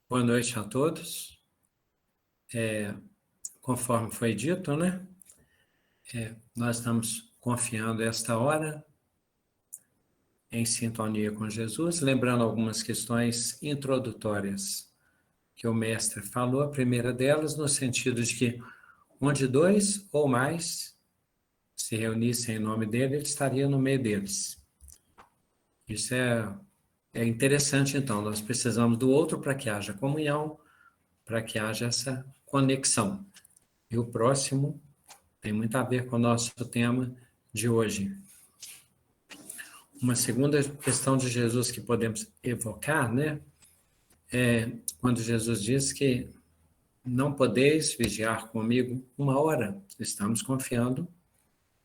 Boa noite a todos. Conforme foi dito, né? Nós estamos confiando esta hora em sintonia com Jesus, lembrando algumas questões introdutórias que o mestre falou. A primeira delas, no sentido de que onde dois ou mais se reunissem em nome dele, ele estaria no meio deles. Isso é interessante, então. Nós precisamos do outro para que haja comunhão, para que haja essa conexão. E o próximo tem muito a ver com o nosso tema de hoje. Uma segunda questão de Jesus que podemos evocar, né? É quando Jesus diz que não podeis vigiar comigo uma hora. Estamos confiando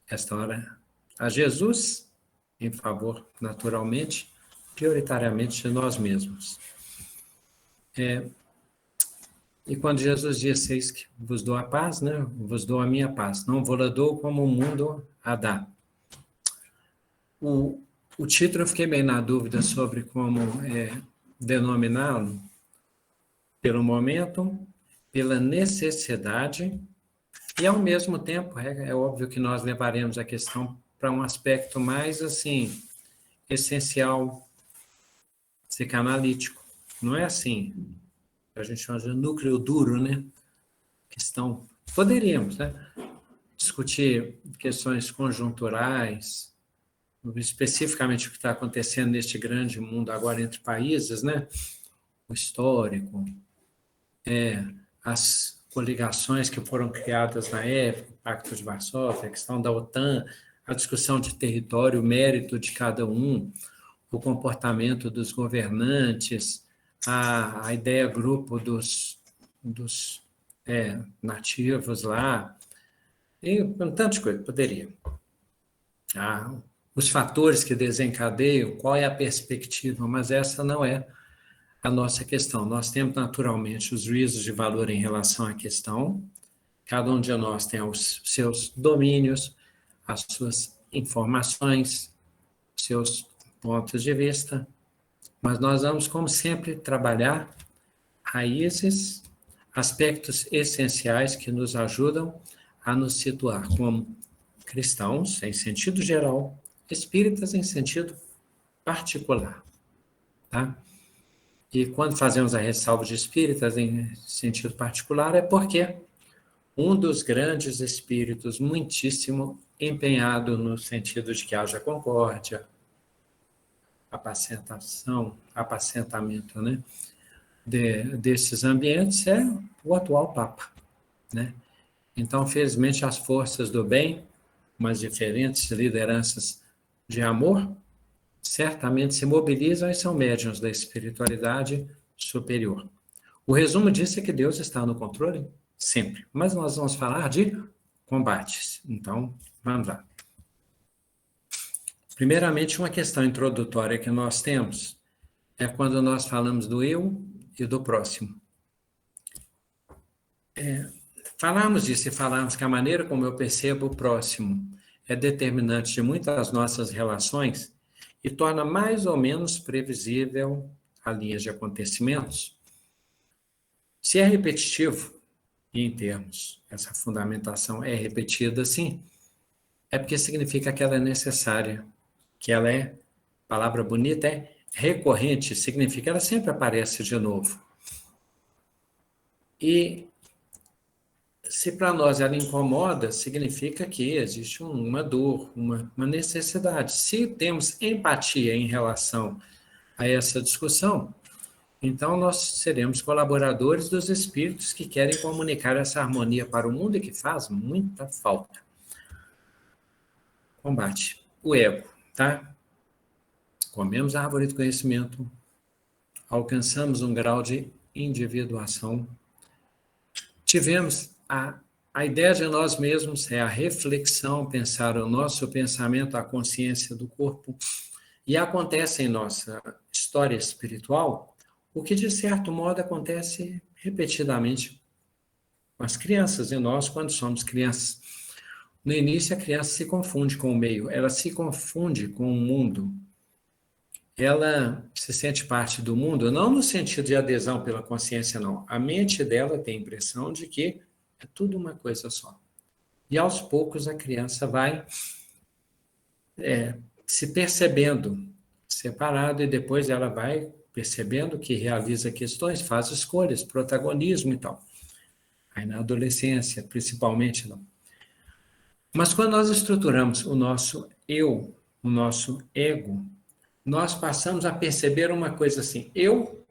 esta hora a Jesus em favor, naturalmente, prioritariamente de nós mesmos. E quando Jesus diz, eis que vos dou a paz, né? Vos dou a minha paz. Não vou-la dou como o mundo a dá. O título eu fiquei meio na dúvida sobre como denominá-lo, pelo momento, pela necessidade, e ao mesmo tempo, é óbvio que nós levaremos a questão para um aspecto mais, assim, essencial, psicanalítico. Não é assim, a gente chama de núcleo duro, né? Questão, poderíamos, né? Discutir questões conjunturais, especificamente o que está acontecendo neste grande mundo agora entre países, né? O histórico, as coligações que foram criadas na época, o Pacto de Varsóvia, a questão da OTAN, a discussão de território, o mérito de cada um, o comportamento dos governantes, a ideia grupo dos nativos lá, e tantas coisas, poderia. Os fatores que desencadeiam, qual é a perspectiva, mas essa não é a nossa questão. Nós temos naturalmente os juízos de valor em relação à questão, cada um de nós tem os seus domínios, as suas informações, seus pontos de vista, mas nós vamos, como sempre, trabalhar raízes, aspectos essenciais que nos ajudam a nos situar como cristãos, em sentido geral, espíritas em sentido particular, tá? E quando fazemos a ressalva de espíritas em sentido particular, é porque um dos grandes espíritos, muitíssimo empenhado no sentido de que haja concórdia, apacentamento, né, desses ambientes, é o atual Papa, né? Então, felizmente, as forças do bem, umas diferentes lideranças de amor, certamente se mobilizam e são médiuns da espiritualidade superior. O resumo disso é que Deus está no controle sempre, mas nós vamos falar de combates. Então, vamos lá. Primeiramente, uma questão introdutória que nós temos é quando nós falamos do eu e do próximo. Falamos disso e falamos que a maneira como eu percebo o próximo é determinante de muitas das nossas relações e torna mais ou menos previsível a linha de acontecimentos. Se é repetitivo, e em termos, essa fundamentação é repetida, sim, é porque significa que ela é necessária, que ela é, palavra bonita, é recorrente, significa que ela sempre aparece de novo. E se para nós ela incomoda, significa que existe uma dor, uma necessidade. Se temos empatia em relação a essa discussão, então nós seremos colaboradores dos espíritos que querem comunicar essa harmonia para o mundo e que faz muita falta. Combate o ego, tá? Comemos a árvore do conhecimento, alcançamos um grau de individuação, tivemos a ideia de nós mesmos, é a reflexão, pensar o nosso pensamento, a consciência do corpo, e acontece em nossa história espiritual o que, de certo modo, acontece repetidamente com as crianças, e nós, quando somos crianças. No início, a criança se confunde com o meio, ela se confunde com o mundo. ela se sente parte do mundo, não no sentido de adesão pela consciência, não. A mente dela tem a impressão de que é tudo uma coisa só. E aos poucos a criança vai se percebendo separado e depois ela vai percebendo que realiza questões, faz escolhas, protagonismo e tal. Aí na adolescência, principalmente, não. Mas quando nós estruturamos o nosso eu, o nosso ego, nós passamos a perceber uma coisa assim: eu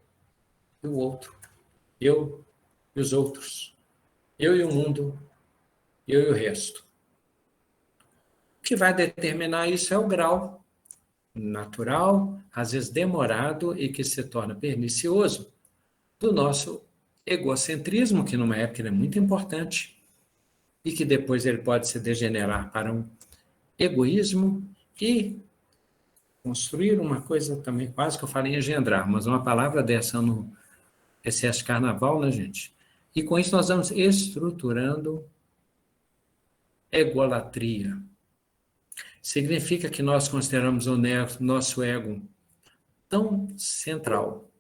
e o outro, eu e os outros, eu e o mundo, eu e o resto. O que vai determinar isso é o grau natural, às vezes demorado e que se torna pernicioso do nosso egocentrismo, que numa época é muito importante, e que depois ele pode se degenerar para um egoísmo e construir uma coisa também, quase que eu falei engendrar, mas uma palavra dessa no excesso de carnaval, né, gente? E com isso nós vamos estruturando egolatria. Significa que nós consideramos o nosso ego tão central,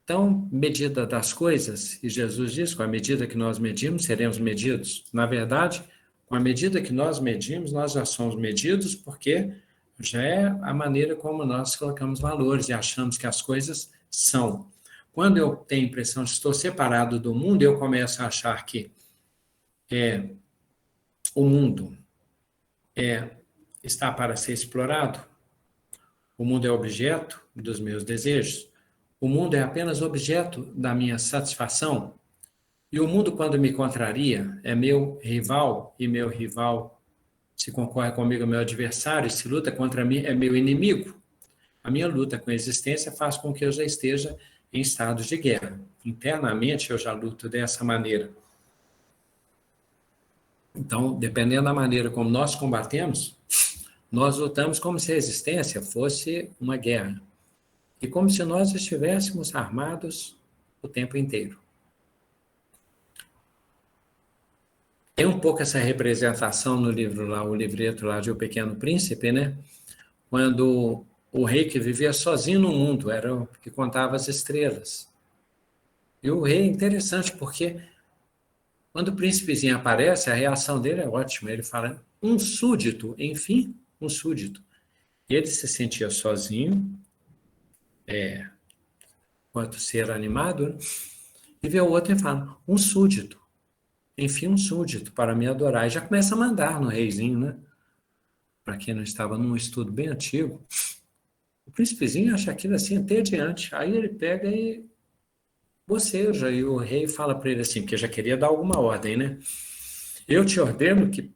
tão medida das coisas, e Jesus diz, com a medida que nós medimos, seremos medidos. Na verdade, com a medida que nós medimos, nós já somos medidos, porque já é a maneira como nós colocamos valores e achamos que as coisas são. Quando eu tenho a impressão de estou separado do mundo, eu começo a achar que o mundo está para ser explorado, o mundo é objeto dos meus desejos, o mundo é apenas objeto da minha satisfação, e o mundo, quando me contraria, é meu rival, e meu rival, se concorre comigo, é meu adversário, se luta contra mim, é meu inimigo. A minha luta com a existência faz com que eu já esteja em estados de guerra. Internamente, eu já luto dessa maneira. Então, dependendo da maneira como nós combatemos, nós lutamos como se a existência fosse uma guerra. E como se nós estivéssemos armados o tempo inteiro. Tem um pouco essa representação no livro lá, o livreto lá de O Pequeno Príncipe, né? Quando o rei que vivia sozinho no mundo, era o que contava as estrelas. E o rei é interessante, porque quando o príncipezinho aparece, a reação dele é ótima. Ele fala, um súdito, enfim, um súdito. Ele se sentia sozinho, quanto ser animado, né? E vê o outro e fala, um súdito. Enfim, um súdito para me adorar. E já começa a mandar no reizinho, né? Para quem não estava num estudo bem antigo, o príncipezinho acha aquilo assim entediante. Aí ele pega e boceja, e o rei fala para ele assim, porque já queria dar alguma ordem, né? Eu te ordeno que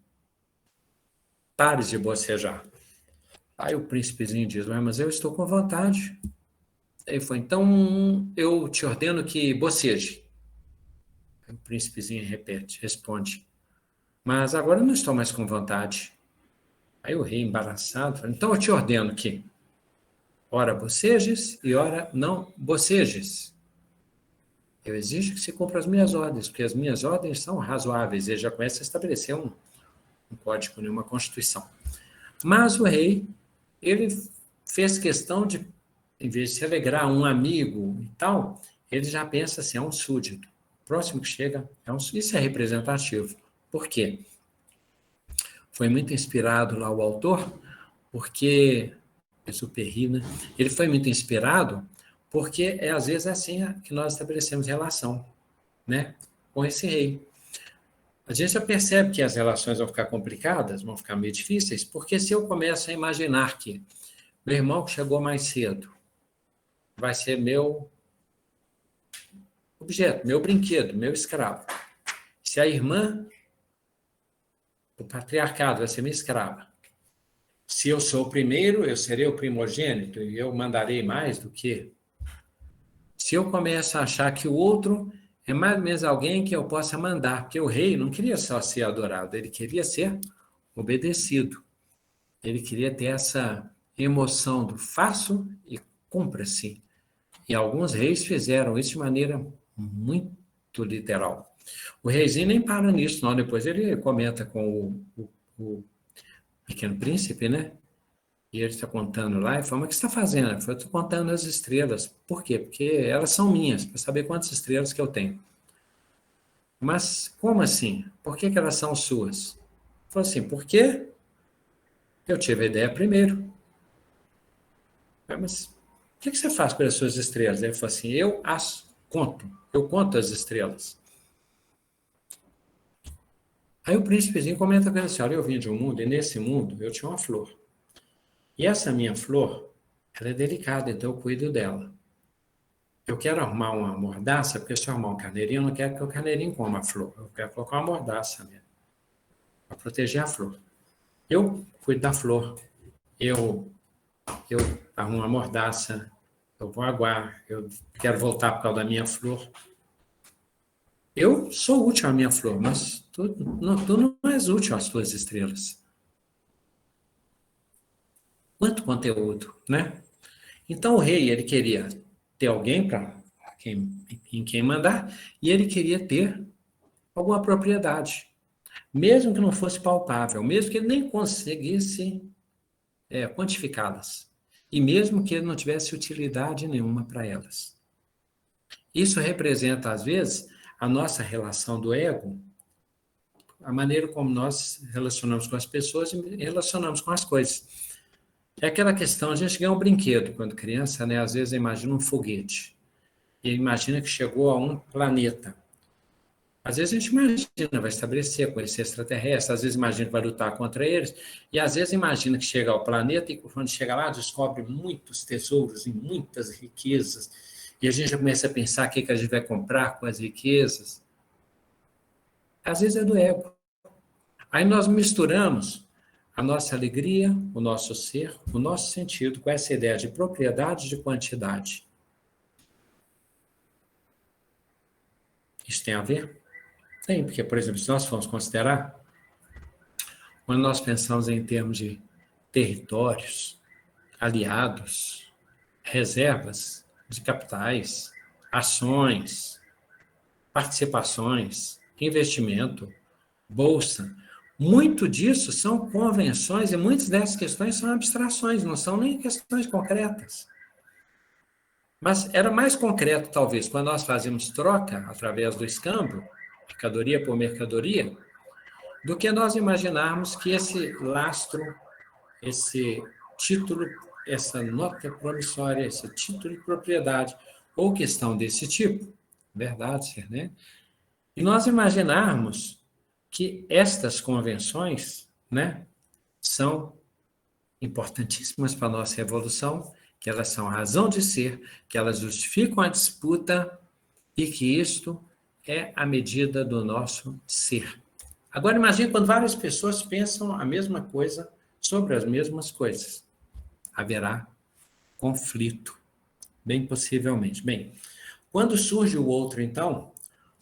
pares de bocejar. Aí o príncipezinho diz, mas eu estou com vontade. Aí foi, então eu te ordeno que boceje. Aí o príncipezinho responde, mas agora eu não estou mais com vontade. Aí o rei, embaraçado, fala, então eu te ordeno que ora bocejes e ora não bocejes. Eu exijo que se cumpra as minhas ordens, porque as minhas ordens são razoáveis. Ele já começa a estabelecer um código, uma constituição. Mas o rei, ele fez questão de, em vez de se alegrar um amigo e tal, ele já pensa assim, é um súdito. O próximo que chega é um súdito. Isso é representativo. Por quê? Foi muito inspirado lá o autor, porque Exupéry, né? Ele foi muito inspirado porque às vezes é assim que nós estabelecemos relação, né, com esse rei. A gente já percebe que as relações vão ficar complicadas, vão ficar meio difíceis, porque se eu começo a imaginar que meu irmão que chegou mais cedo vai ser meu objeto, meu brinquedo, meu escravo. Se a irmã do patriarcado vai ser minha escrava. Se eu sou o primeiro, eu serei o primogênito e eu mandarei mais do que. Se eu começo a achar que o outro é mais ou menos alguém que eu possa mandar, porque o rei não queria só ser adorado, ele queria ser obedecido. Ele queria ter essa emoção do faço e cumpra-se. E alguns reis fizeram isso de maneira muito literal. O reizinho nem para nisso, não. Depois ele comenta com o Pequeno Príncipe, né? E ele está contando lá, e fala, mas o que você está fazendo? Eu estou contando as estrelas. Por quê? Porque elas são minhas, para saber quantas estrelas que eu tenho. Mas como assim? Por que elas são suas? Ele falou assim, porque eu tive a ideia primeiro. Mas o que você faz com as suas estrelas? Ele falou assim, eu as conto. Eu conto as estrelas. Aí o príncipezinho comenta com ele assim, olha, eu vim de um mundo, e nesse mundo eu tinha uma flor. E essa minha flor, ela é delicada, então eu cuido dela. Eu quero arrumar uma mordaça, porque se eu arrumar um carneirinho, eu não quero que o carneirinho coma a flor. Eu quero colocar uma mordaça mesmo, para proteger a flor. Eu cuido da flor. Eu, eu arrumo uma mordaça, eu vou aguar, eu quero voltar por causa da minha flor. Eu sou útil à minha flor, mas tu não és útil às tuas estrelas. Quanto conteúdo, né? Então o rei, ele queria ter alguém em quem mandar, e ele queria ter alguma propriedade, mesmo que não fosse palpável, mesmo que ele nem conseguisse quantificá-las, e mesmo que ele não tivesse utilidade nenhuma para elas. Isso representa, às vezes, a nossa relação do ego, a maneira como nós relacionamos com as pessoas e relacionamos com as coisas. É aquela questão, a gente ganha um brinquedo quando criança, né? Às vezes imagina um foguete, e imagina que chegou a um planeta. Às vezes a gente imagina, vai estabelecer, conhecer extraterrestres, às vezes imagina que vai lutar contra eles, e às vezes imagina que chega ao planeta e quando chega lá descobre muitos tesouros e muitas riquezas, e a gente já começa a pensar o que a gente vai comprar com as riquezas. Às vezes é do ego. Aí nós misturamos a nossa alegria, o nosso ser, o nosso sentido com essa ideia de propriedade e de quantidade. Isso tem a ver? Tem, porque, por exemplo, se nós formos considerar, quando nós pensamos em termos de territórios, aliados, reservas de capitais, ações, participações, investimento, bolsa, muito disso são convenções e muitas dessas questões são abstrações, não são nem questões concretas. Mas era mais concreto, talvez, quando nós fazíamos troca através do escambo, mercadoria por mercadoria, do que nós imaginarmos que esse lastro, esse título, essa nota promissória, esse título de propriedade, ou questão desse tipo, verdade, né? E nós imaginarmos que estas convenções, né, são importantíssimas para a nossa evolução, que elas são a razão de ser, que elas justificam a disputa e que isto é a medida do nosso ser. Agora imagine quando várias pessoas pensam a mesma coisa sobre as mesmas coisas. Haverá conflito, bem possivelmente. Bem, quando surge o outro, então,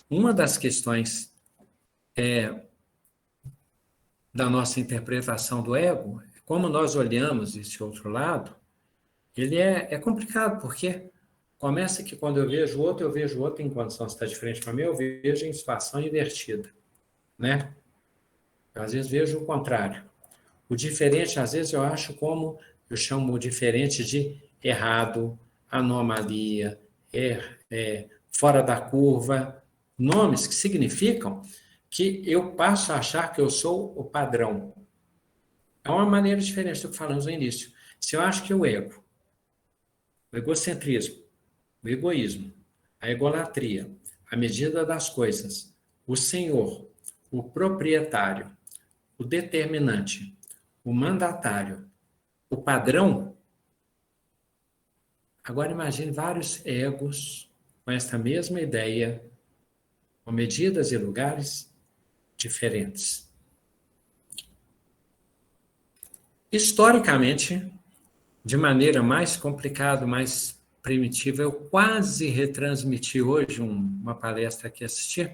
uma das questões da nossa interpretação do ego, como nós olhamos esse outro lado, ele é complicado, porque começa que quando eu vejo o outro em condição de estar de frente para mim, eu vejo em situação invertida, né? Eu, às vezes, vejo o contrário. O diferente, às vezes, eu acho como, eu chamo o diferente de errado, anomalia, fora da curva, nomes que significam que eu passo a achar que eu sou o padrão. É uma maneira diferente do que falamos no início. Se eu acho que o ego, o egocentrismo, o egoísmo, a egolatria, a medida das coisas, o senhor, o proprietário, o determinante, o mandatário, o padrão. Agora imagine vários egos com esta mesma ideia, com medidas e lugares diferentes. Historicamente, de maneira mais complicada, mais primitiva, eu quase retransmiti hoje uma palestra que assisti,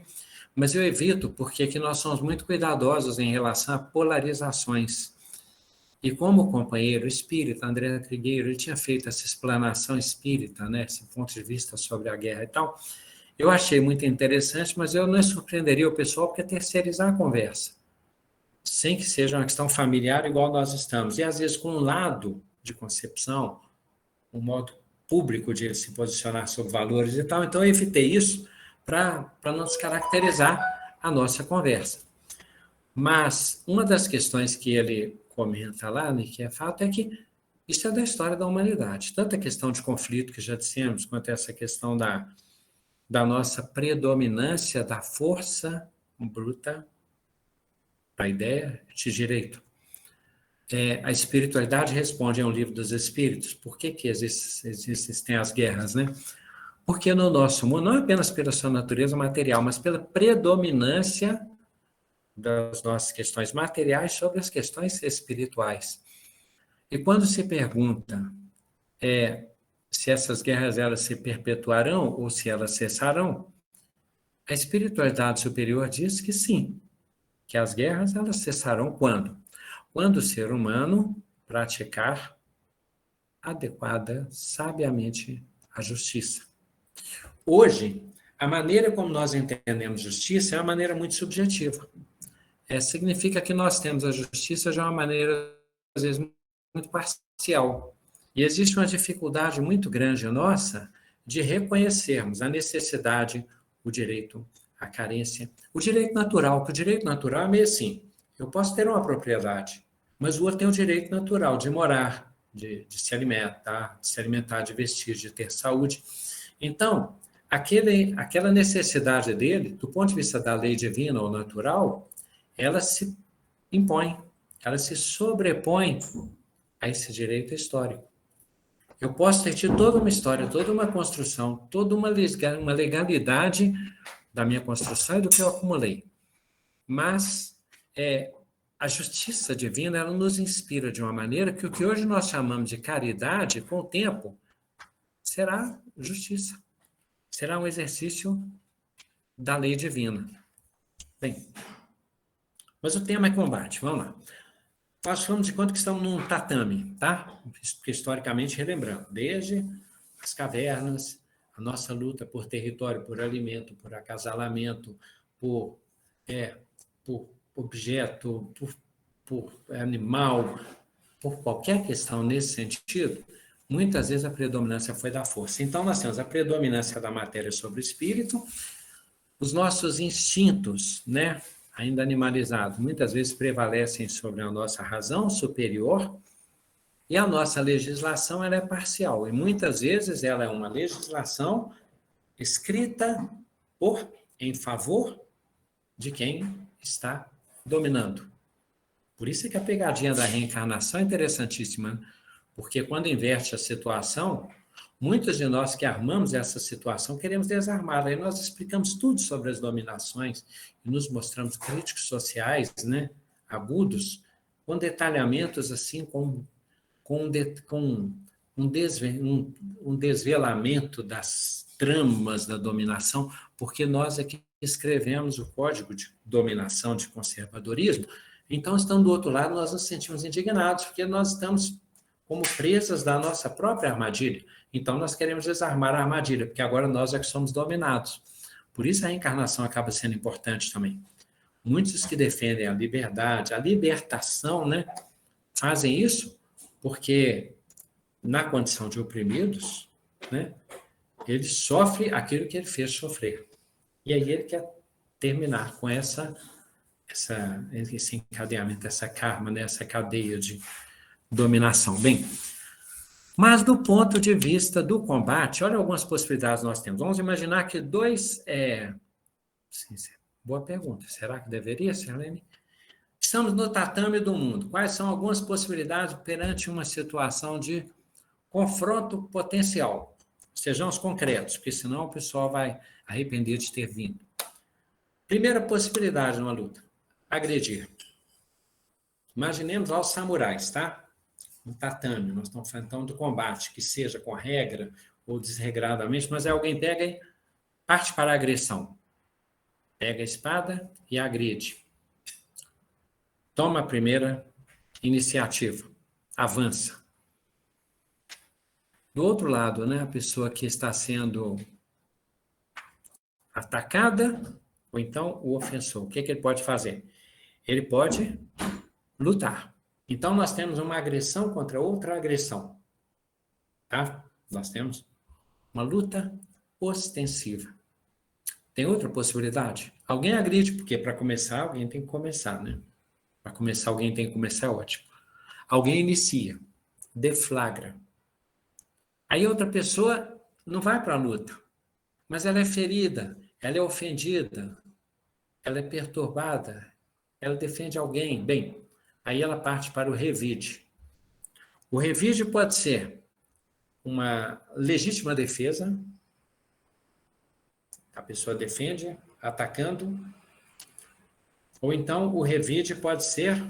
mas eu evito porque aqui nós somos muito cuidadosos em relação a polarizações. E como o companheiro espírita, André Trigueiro, ele tinha feito essa explanação espírita, né, esse ponto de vista sobre a guerra e tal, eu achei muito interessante, mas eu não surpreenderia o pessoal porque é terceirizar a conversa, sem que seja uma questão familiar igual nós estamos. E às vezes com um lado de concepção, um modo público de se posicionar sobre valores e tal. Então, eu evitei isso para não descaracterizar a nossa conversa. Mas uma das questões que ele comenta lá, né, que é fato, é que isso é da história da humanidade. Tanto a questão de conflito, que já dissemos, quanto essa questão da nossa predominância da força bruta para a ideia de direito. A espiritualidade responde ao livro dos Espíritos. Por que existem as guerras, né? Porque no nosso mundo, não apenas pela sua natureza material, mas pela predominância das nossas questões materiais sobre as questões espirituais. E quando se pergunta se essas guerras elas se perpetuarão ou se elas cessarão, a espiritualidade superior diz que sim, que as guerras elas cessarão quando? Quando o ser humano praticar adequada, sabiamente, a justiça. Hoje, a maneira como nós entendemos justiça é uma maneira muito subjetiva. Significa que nós temos a justiça de uma maneira, às vezes, muito parcial. E existe uma dificuldade muito grande nossa de reconhecermos a necessidade, o direito, a carência, o direito natural, que o direito natural é meio assim, eu posso ter uma propriedade, mas o outro tem o direito natural de morar, de se alimentar, de vestir, de ter saúde. Então, aquela necessidade dele, do ponto de vista da lei divina ou natural, ela se impõe, ela se sobrepõe a esse direito histórico. Eu posso ter tido toda uma história, toda uma construção, toda uma legalidade da minha construção e do que eu acumulei. Mas a justiça divina, ela nos inspira de uma maneira que o que hoje nós chamamos de caridade, com o tempo, será justiça. Será um exercício da lei divina. Bem, mas o tema é combate. Vamos lá. Nós falamos de conta que estamos num tatame, tá? Historicamente, relembrando, desde as cavernas, a nossa luta por território, por alimento, por acasalamento, por objeto, por animal, por qualquer questão nesse sentido, muitas vezes a predominância foi da força. Então, nós temos a predominância da matéria sobre o espírito, os nossos instintos, né, ainda animalizados, muitas vezes prevalecem sobre a nossa razão superior, e a nossa legislação ela é parcial, e muitas vezes ela é uma legislação escrita em favor de quem está dominando. Por isso é que a pegadinha da reencarnação é interessantíssima, porque quando inverte a situação, muitos de nós que armamos essa situação queremos desarmá-la. Aí nós explicamos tudo sobre as dominações e nos mostramos críticos sociais, né, agudos, com detalhamentos assim, com um desvelamento das tramas da dominação, porque nós aqui escrevemos o código de dominação, de conservadorismo. Então, estando do outro lado, nós nos sentimos indignados, porque nós estamos como presas da nossa própria armadilha. Então, nós queremos desarmar a armadilha, porque agora nós é que somos dominados. Por isso, a reencarnação acaba sendo importante também. Muitos que defendem a liberdade, a libertação, né, fazem isso porque, na condição de oprimidos, né, ele sofre aquilo que ele fez sofrer. E aí ele quer terminar com esse encadeamento, essa karma, né, essa cadeia de dominação. Bem, mas do ponto de vista do combate, olha algumas possibilidades nós temos. Vamos imaginar que boa pergunta. Será que deveria, Sirlene? Estamos no tatame do mundo. Quais são algumas possibilidades perante uma situação de confronto potencial? Sejamos concretos, porque senão o pessoal vai arrepender de ter vindo. Primeira possibilidade numa luta: agredir. Imaginemos lá os samurais, tá? No tatame, nós estamos falando do combate, que seja com regra ou desregradamente, mas alguém pega e parte para a agressão. Pega a espada e agride. Toma a primeira iniciativa. Avança. Do outro lado, né, a pessoa que está sendo atacada, ou então o ofensor. O que ele pode fazer? Ele pode lutar. Então, nós temos uma agressão contra outra agressão, tá? Nós temos uma luta ostensiva. Tem outra possibilidade? Alguém agride, porque para começar, alguém tem que começar, né? Para começar, alguém tem que começar, é ótimo. Alguém inicia, deflagra. Aí outra pessoa não vai para a luta, mas ela é ferida, ela é ofendida, ela é perturbada, ela defende alguém. Bem, aí ela parte para o revide. O revide pode ser uma legítima defesa, a pessoa defende, atacando, ou então o revide pode ser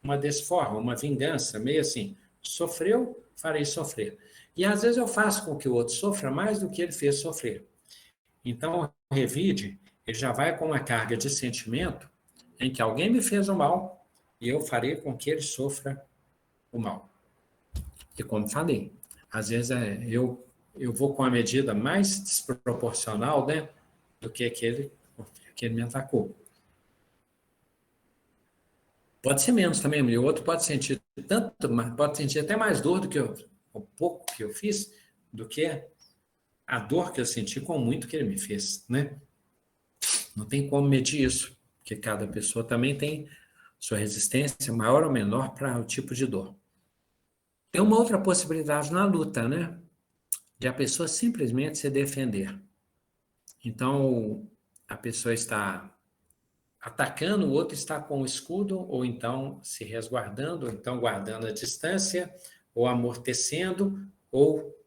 uma desforra, uma vingança, meio assim, sofreu, farei sofrer. E às vezes eu faço com que o outro sofra mais do que ele fez sofrer. Então, o revide, ele já vai com uma carga de sentimento em que alguém me fez o mal e eu farei com que ele sofra o mal. E como falei, às vezes eu vou com a medida mais desproporcional, né, do que aquele que ele me atacou. Pode ser menos também, e o outro pode sentir tanto, pode sentir até mais dor do que o pouco que eu fiz, do que a dor que eu senti com o muito que ele me fez, né? Não tem como medir isso, porque cada pessoa também tem sua resistência maior ou menor para o tipo de dor. Tem uma outra possibilidade na luta, né? De a pessoa simplesmente se defender. Então, a pessoa está atacando, o outro está com o escudo, ou então se resguardando, ou então guardando a distância, ou amortecendo, ou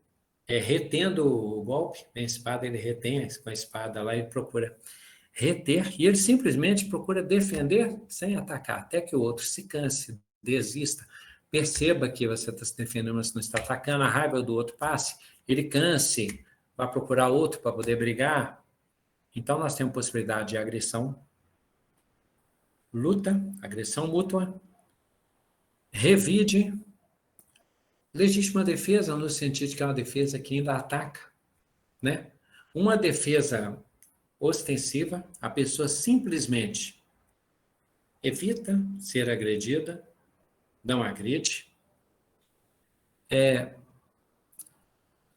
retendo o golpe. A espada ele retém, com a espada lá ele procura reter, e ele simplesmente procura defender sem atacar, até que o outro se canse, desista, perceba que você está se defendendo, mas não está atacando, a raiva do outro passe, ele canse, vai procurar outro para poder brigar. Então, nós temos possibilidade de agressão, luta, agressão mútua, revide, legítima defesa, no sentido de que é uma defesa que ainda ataca, né? Uma defesa ostensiva, a pessoa simplesmente evita ser agredida, não agride.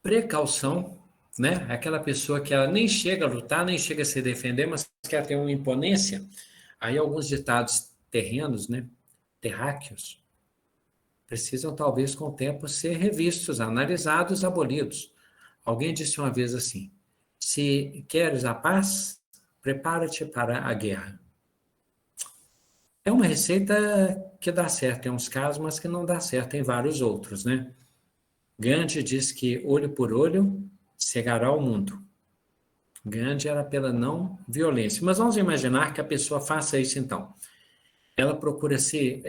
Precaução, né? Aquela pessoa que ela nem chega a lutar, nem chega a se defender, mas quer ter uma imponência. Aí alguns ditados terrenos, né? Terráqueos, precisam talvez com o tempo ser revistos, analisados, abolidos. Alguém disse uma vez assim: se queres a paz, prepara-te para a guerra. É uma receita que dá certo em uns casos, mas que não dá certo em vários outros, né? Gandhi diz que olho por olho cegará o mundo. Gandhi era pela não violência. Mas vamos imaginar que a pessoa faça isso então. Ela procura se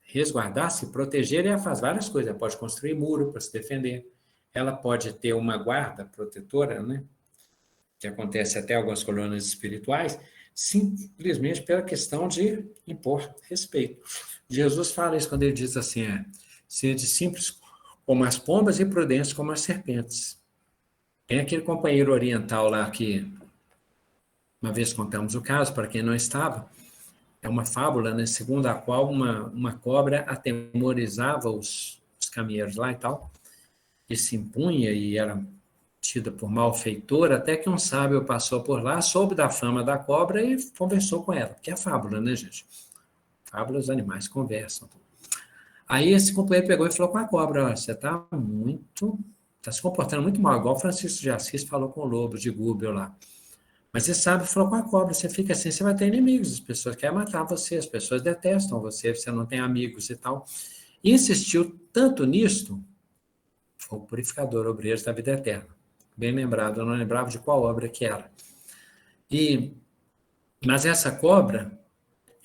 resguardar, se proteger, e ela faz várias coisas. Ela pode construir muro para se defender. Ela pode ter uma guarda protetora, né? Que acontece até algumas colônias espirituais, simplesmente pela questão de impor respeito. Jesus fala isso quando ele diz assim, sede simples como as pombas e prudentes como as serpentes. Tem aquele companheiro oriental lá que, uma vez contamos o caso, para quem não estava, é uma fábula, né, segundo a qual uma cobra atemorizava os caminheiros lá e tal, e se impunha e era tida por malfeitora, até que um sábio passou por lá, soube da fama da cobra e conversou com ela, que é fábula, né, gente? Fábula, os animais conversam. Aí esse companheiro pegou e falou com a cobra: olha, você está se comportando muito mal, igual Francisco de Assis falou com o lobo de Gúbel lá. Mas você sabe, falou com a cobra, você fica assim, você vai ter inimigos, as pessoas querem matar você, as pessoas detestam você, você não tem amigos e tal. E insistiu tanto nisto, foi o Purificador Obreiros da Vida Eterna. Bem lembrado, eu não lembrava de qual obra que era. Mas essa cobra,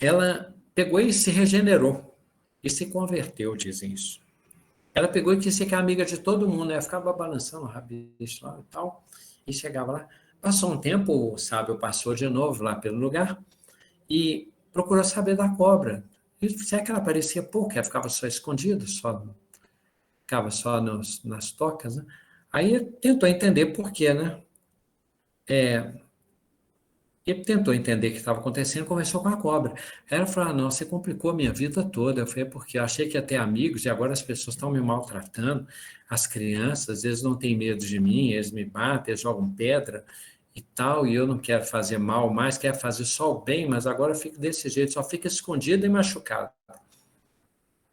ela pegou e se regenerou, e se converteu, dizem isso. Ela pegou e quis ficar amiga de todo mundo, né? Ficava balançando o rabicho lá e tal, e chegava lá. Passou um tempo, o sábio passou de novo lá pelo lugar e procurou saber da cobra. E se é que ela aparecia pouco, ela ficava só escondida, ficava só nas tocas, né? Aí tentou entender por quê, né? Ele tentou entender o que estava acontecendo, conversou com a cobra. Ela falou: não, você complicou a minha vida toda. Eu falei: porque eu achei que ia ter amigos e agora as pessoas estão me maltratando. As crianças, eles não têm medo de mim, eles me batem, eles jogam pedra e tal, e eu não quero fazer mal mais, quero fazer só o bem, mas agora eu fico desse jeito, só fica escondido e machucado.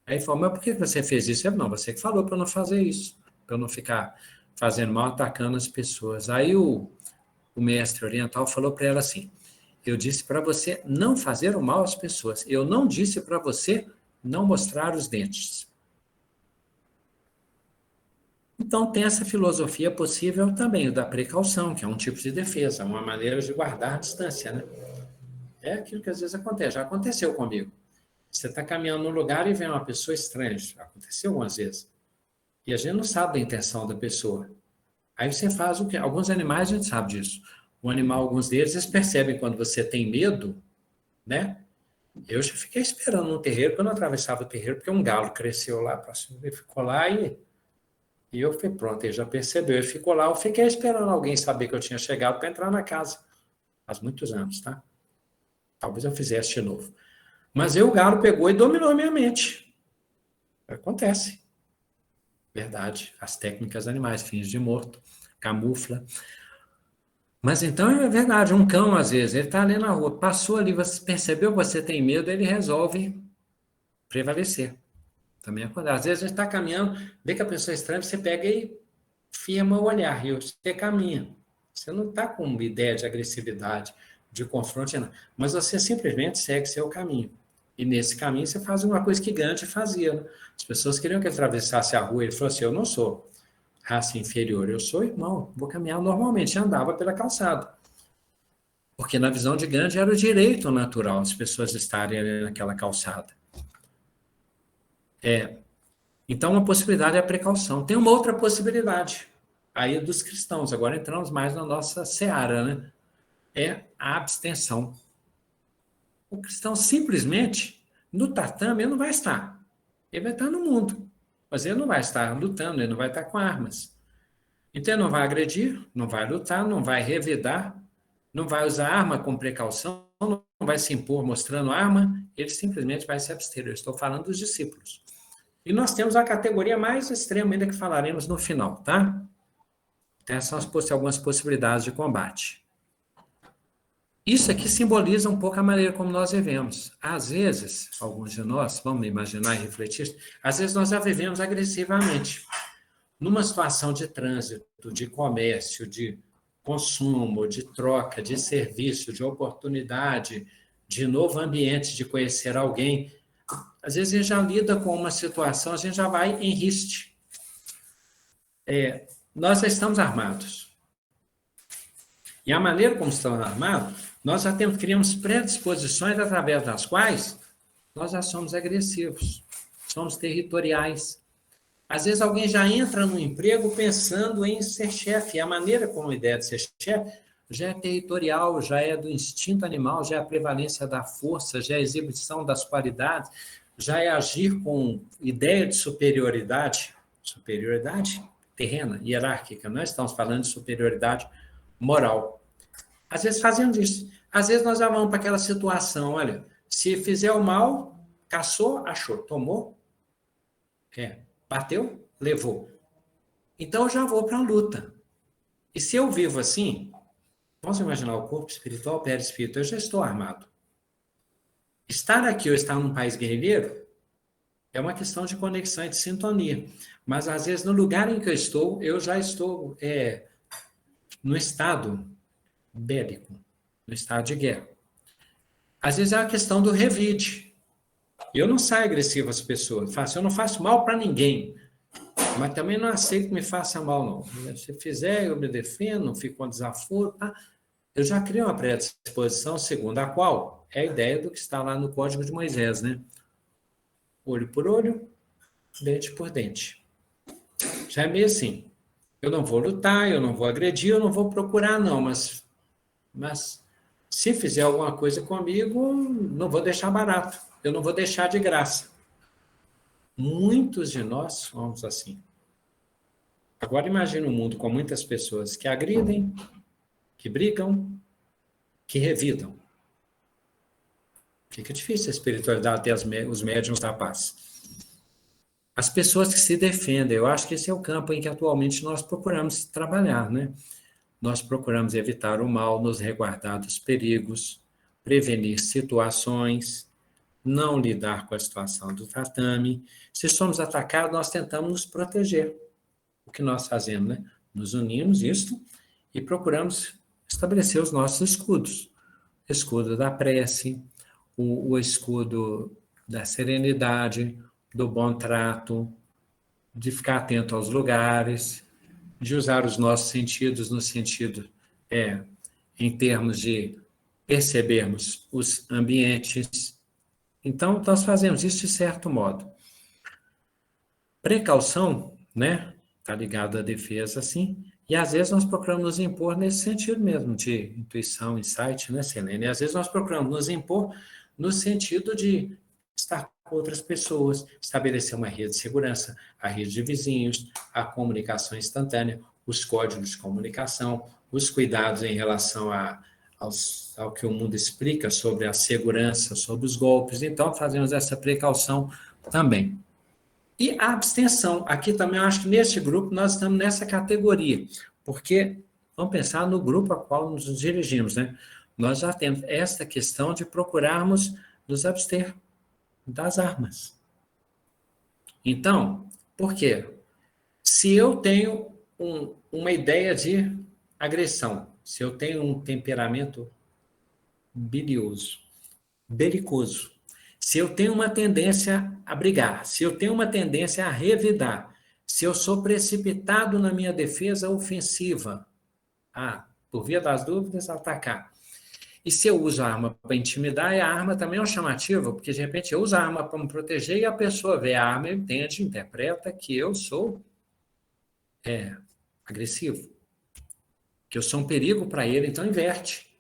Aí ele falou: mas por que você fez isso? Eu falei: não, você que falou para eu não fazer isso, para eu não ficar fazendo mal, atacando as pessoas. Aí o mestre oriental falou para ela assim: eu disse para você não fazer o mal às pessoas. Eu não disse para você não mostrar os dentes. Então, tem essa filosofia possível também, o da precaução, que é um tipo de defesa, uma maneira de guardar a distância, né? É aquilo que às vezes acontece. Já aconteceu comigo. Você está caminhando num lugar e vem uma pessoa estranha. Já aconteceu algumas vezes. E a gente não sabe da intenção da pessoa. Aí você faz o que? Alguns animais a gente sabe disso. O animal, alguns deles, eles percebem quando você tem medo, né? Eu já fiquei esperando no terreiro, quando eu atravessava o terreiro, porque um galo cresceu lá para cima, ele ficou lá e eu fui pronto, ele já percebeu, ele ficou lá, eu fiquei esperando alguém saber que eu tinha chegado para entrar na casa. Faz muitos anos, tá? Talvez eu fizesse de novo. Mas aí o galo pegou e dominou a minha mente. Acontece. Verdade. As técnicas animais, finge de morto, camufla. Mas então é verdade, um cão, às vezes, ele está ali na rua, passou ali, você percebeu que você tem medo, ele resolve prevalecer. Também acontece. Às vezes a gente está caminhando, vê que a pessoa é estranha, você pega e firma o olhar, e você caminha. Você não está com uma ideia de agressividade, de confronto, não. Mas você simplesmente segue seu caminho. E nesse caminho você faz uma coisa que Gandhi fazia. Né? As pessoas queriam que ele atravessasse a rua, ele falou assim: eu não sou raça inferior, eu sou irmão, vou caminhar normalmente, andava pela calçada. Porque na visão de Gandhi era o direito natural as pessoas estarem ali naquela calçada. Então, uma possibilidade é a precaução. Tem uma outra possibilidade, aí é dos cristãos, agora entramos mais na nossa seara, né? É a abstenção. O cristão simplesmente, no tatame, ele não vai estar. Ele vai estar no mundo, mas ele não vai estar lutando, ele não vai estar com armas. Então, ele não vai agredir, não vai lutar, não vai revidar, não vai usar arma com precaução, não vai se impor mostrando arma, ele simplesmente vai se abster. Eu estou falando dos discípulos. E nós temos a categoria mais extrema ainda que falaremos no final, tá? Então, essas são algumas possibilidades de combate. Isso aqui simboliza um pouco a maneira como nós vivemos. Às vezes, alguns de nós, vamos imaginar e refletir, às vezes nós já vivemos agressivamente. Numa situação de trânsito, de comércio, de consumo, de troca, de serviço, de oportunidade, de novo ambiente, de conhecer alguém, às vezes a gente já lida com uma situação, a gente já vai em riste. Nós já estamos armados. E a maneira como estamos armados, nós já criamos predisposições através das quais nós já somos agressivos, somos territoriais. Às vezes alguém já entra no emprego pensando em ser chefe, e a maneira como a ideia de ser chefe já é territorial, já é do instinto animal, já é a prevalência da força, já é a exibição das qualidades, já é agir com ideia de superioridade terrena, hierárquica, nós estamos falando de superioridade moral. Às vezes fazemos isso. Às vezes nós já vamos para aquela situação, olha, se fizer o mal, caçou, achou, tomou, bateu, levou. Então eu já vou para a luta. E se eu vivo assim, vamos imaginar o corpo espiritual, o perispírito, eu já estou armado. Estar aqui ou estar num país guerrilheiro é uma questão de conexão e de sintonia. Mas às vezes no lugar em que eu já estou no estado bélico, no estado de guerra. Às vezes é uma questão do revide. Eu não saio agressivo às pessoas, eu não faço mal para ninguém, mas também não aceito que me faça mal, não. Se fizer, eu me defendo, não fico com desaforo, tá? Eu já criei uma predisposição segundo a qual é a ideia do que está lá no Código de Moisés, né? Olho por olho, dente por dente. Já é meio assim. Eu não vou lutar, eu não vou agredir, eu não vou procurar, não, mas se fizer alguma coisa comigo, não vou deixar barato. Eu não vou deixar de graça. Muitos de nós somos assim. Agora imagine um mundo com muitas pessoas que agridem, que brigam, que revidam. Fica difícil a espiritualidade ter os médiuns da paz. As pessoas que se defendem, eu acho que esse é o campo em que atualmente nós procuramos trabalhar, né? Nós procuramos evitar o mal, nos resguardar dos perigos, prevenir situações, não lidar com a situação do tatame. Se somos atacados, nós tentamos nos proteger. O que nós fazemos, né? Nos unimos, isto, e procuramos estabelecer os nossos escudos. Escudo da prece, o escudo da serenidade, do bom trato, de ficar atento aos lugares, de usar os nossos sentidos no sentido, em termos de percebermos os ambientes. Então, nós fazemos isso de certo modo. Precaução, né? Está ligado à defesa, sim. E às vezes nós procuramos nos impor nesse sentido mesmo, de intuição, insight, né, Selene? E às vezes nós procuramos nos impor no sentido de estar com outras pessoas, estabelecer uma rede de segurança, a rede de vizinhos, a comunicação instantânea, os códigos de comunicação, os cuidados em relação ao que o mundo explica sobre a segurança, sobre os golpes. Então, fazemos essa precaução também. E a abstenção, aqui também eu acho que neste grupo nós estamos nessa categoria, porque vamos pensar no grupo a qual nos dirigimos, né? Nós já temos essa questão de procurarmos nos abster das armas. Então, por quê? Se eu tenho uma ideia de agressão, se eu tenho um temperamento bilioso, belicoso, se eu tenho uma tendência a brigar, se eu tenho uma tendência a revidar, se eu sou precipitado na minha defesa ofensiva, por via das dúvidas, atacar. E se eu uso a arma para intimidar, a arma também é um chamativo, porque de repente eu uso a arma para me proteger e a pessoa vê a arma e entende, interpreta que eu sou agressivo, que eu sou um perigo para ele, então inverte.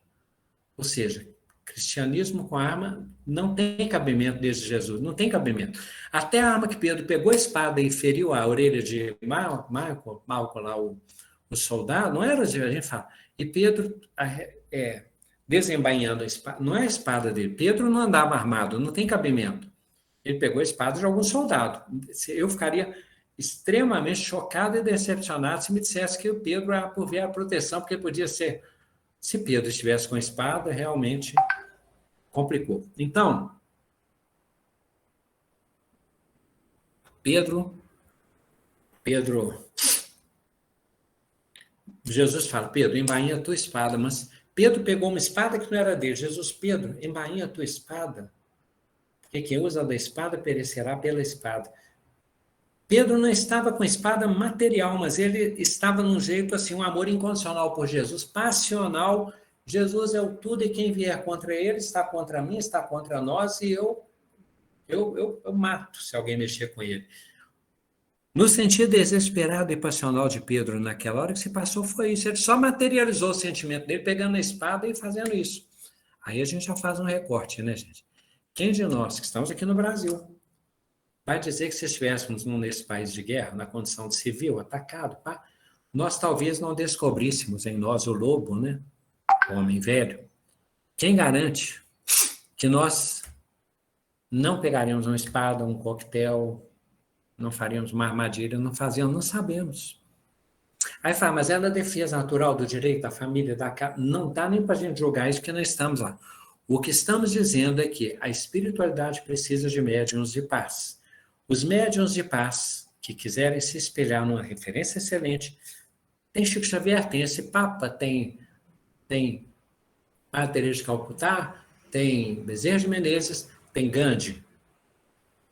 Ou seja, cristianismo com arma não tem cabimento desde Jesus, não tem cabimento. Até a arma que Pedro pegou a espada e feriu a orelha de Malco lá, o soldado, não era, a gente fala. E Pedro, desembainhando a espada, não é a espada dele. Pedro não andava armado, não tem cabimento. Ele pegou a espada de algum soldado. Eu ficaria extremamente chocado e decepcionado se me dissesse que o Pedro era por via proteção, porque podia ser. Se Pedro estivesse com a espada, realmente complicou. Então, Pedro, Jesus fala, Pedro, embainha a tua espada, mas Pedro pegou uma espada que não era dele. Jesus, Pedro, embainha a tua espada, porque quem usa da espada perecerá pela espada. Pedro não estava com espada material, mas ele estava num jeito assim, um amor incondicional por Jesus, passional. Jesus é o tudo e quem vier contra ele está contra mim, está contra nós e eu mato se alguém mexer com ele. No sentido desesperado e passional de Pedro naquela hora que se passou foi isso. Ele só materializou o sentimento dele pegando a espada e fazendo isso. Aí a gente já faz um recorte, né, gente? Quem de nós que estamos aqui no Brasil vai dizer que se estivéssemos nesse país de guerra, na condição de civil, atacado, nós talvez não descobríssemos em nós o lobo, né? O homem velho. Quem garante que nós não pegaríamos uma espada, um coquetel, não faríamos uma armadilha, não fazíamos, não sabemos. Aí fala, mas é da defesa natural do direito da família, da casa. Não dá nem para a gente julgar isso, porque nós estamos lá. O que estamos dizendo é que a espiritualidade precisa de médiuns de paz. Os médiuns de paz que quiserem se espelhar numa referência excelente, tem Chico Xavier, tem esse Papa, tem Madre Teresa de Calcutá, tem Bezerra de Menezes, tem Gandhi,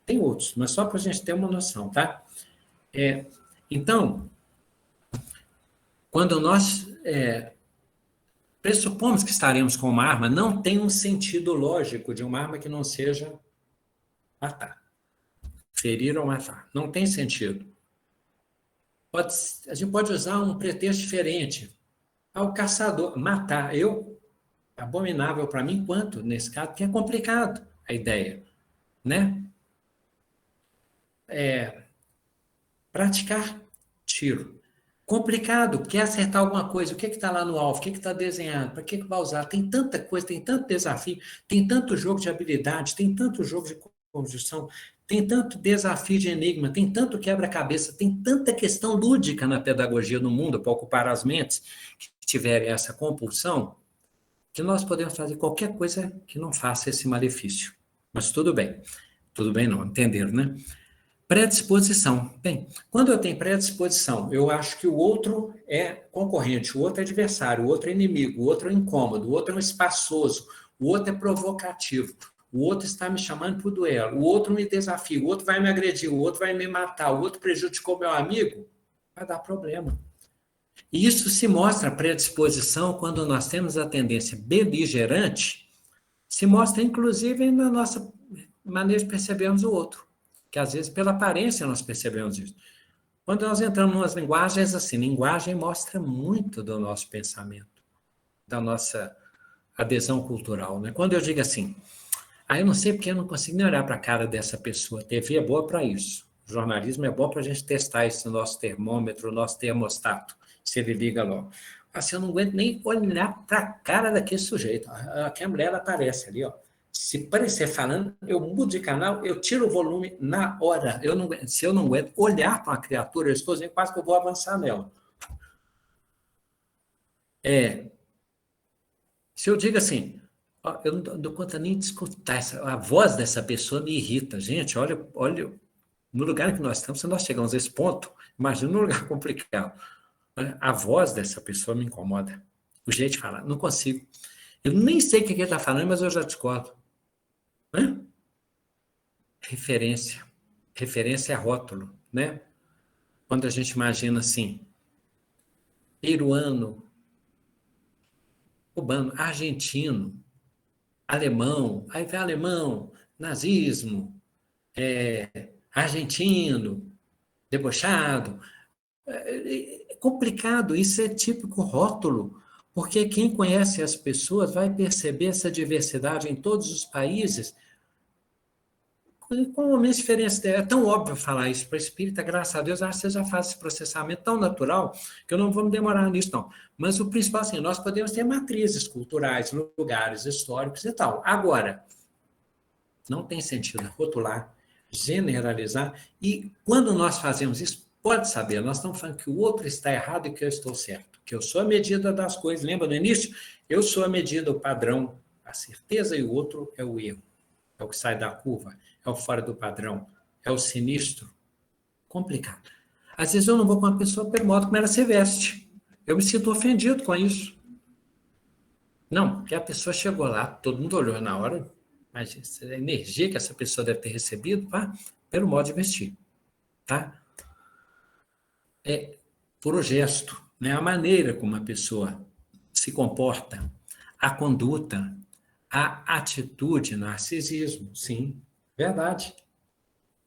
tem outros, mas só para a gente ter uma noção, tá? Então, quando nós pressupomos que estaremos com uma arma, não tem um sentido lógico de uma arma que não seja matar. Ferir ou matar. Não tem sentido. A gente pode usar um pretexto diferente. O caçador, matar. Abominável para mim, quanto, nesse caso, que é complicado a ideia. Né? Praticar tiro. Complicado, quer acertar alguma coisa, o que está lá no alvo, o que está desenhado, para que vai usar? Tem tanta coisa, tem tanto desafio, tem tanto jogo de habilidade, tem tanto jogo de conjunção, tem tanto desafio de enigma, tem tanto quebra-cabeça, tem tanta questão lúdica na pedagogia no mundo para ocupar as mentes que tiverem essa compulsão, que nós podemos fazer qualquer coisa que não faça esse malefício. Mas tudo bem não, entenderam, né? Predisposição. Bem, quando eu tenho predisposição, eu acho que o outro é concorrente, o outro é adversário, o outro é inimigo, o outro é incômodo, o outro é um espaçoso, o outro é provocativo, o outro está me chamando para o duelo, o outro me desafia, o outro vai me agredir, o outro vai me matar, o outro prejudicou meu amigo, vai dar problema. E isso se mostra predisposição quando nós temos a tendência beligerante, se mostra inclusive na nossa maneira de percebermos o outro, que às vezes pela aparência nós percebemos isso. Quando nós entramos em umas linguagens assim, linguagem mostra muito do nosso pensamento, da nossa adesão cultural, né? Quando eu digo assim, eu não sei porque eu não consigo nem olhar para a cara dessa pessoa, a TV é boa para isso, o jornalismo é bom para a gente testar esse nosso termômetro, o nosso termostato, se ele liga logo. Assim, eu não aguento nem olhar para a cara daquele sujeito, aquela mulher ela aparece ali, ó. Se parecer falando, eu mudo de canal, eu tiro o volume na hora. Se eu não aguento olhar para uma criatura, eu estou dizendo quase que eu vou avançar nela. Se eu digo assim, eu não dou conta nem de escutar, a voz dessa pessoa me irrita. Gente, olha, no lugar que nós estamos, se nós chegamos a esse ponto, imagina um lugar complicado. A voz dessa pessoa me incomoda. O jeito de falar, não consigo. Eu nem sei o que ele está falando, mas eu já discordo. Né? Referência. Referência é rótulo, né? Quando a gente imagina assim, peruano, cubano, argentino, alemão, aí vem alemão, nazismo, argentino, debochado. É complicado, isso é típico rótulo, porque quem conhece as pessoas vai perceber essa diversidade em todos os países com uma diferença. É tão óbvio falar isso para o espírita, graças a Deus, acho que você já faz esse processamento tão natural que eu não vou me demorar nisso, não. Mas o principal, assim, nós podemos ter matrizes culturais, lugares históricos e tal. Agora, não tem sentido rotular, generalizar, e quando nós fazemos isso, pode saber, nós estamos falando que o outro está errado e que eu estou certo, que eu sou a medida das coisas. Lembra no início? Eu sou a medida, o padrão, a certeza, e o outro é o erro. É o que sai da curva, é o fora do padrão, é o sinistro. Complicado. Às vezes eu não vou com uma pessoa pelo modo como ela se veste. Eu me sinto ofendido com isso. Não, porque a pessoa chegou lá, todo mundo olhou na hora, mas a energia que essa pessoa deve ter recebido, pelo modo de vestir, tá? Por o gesto, né? A maneira como a pessoa se comporta, a conduta, a atitude, narcisismo, sim, verdade.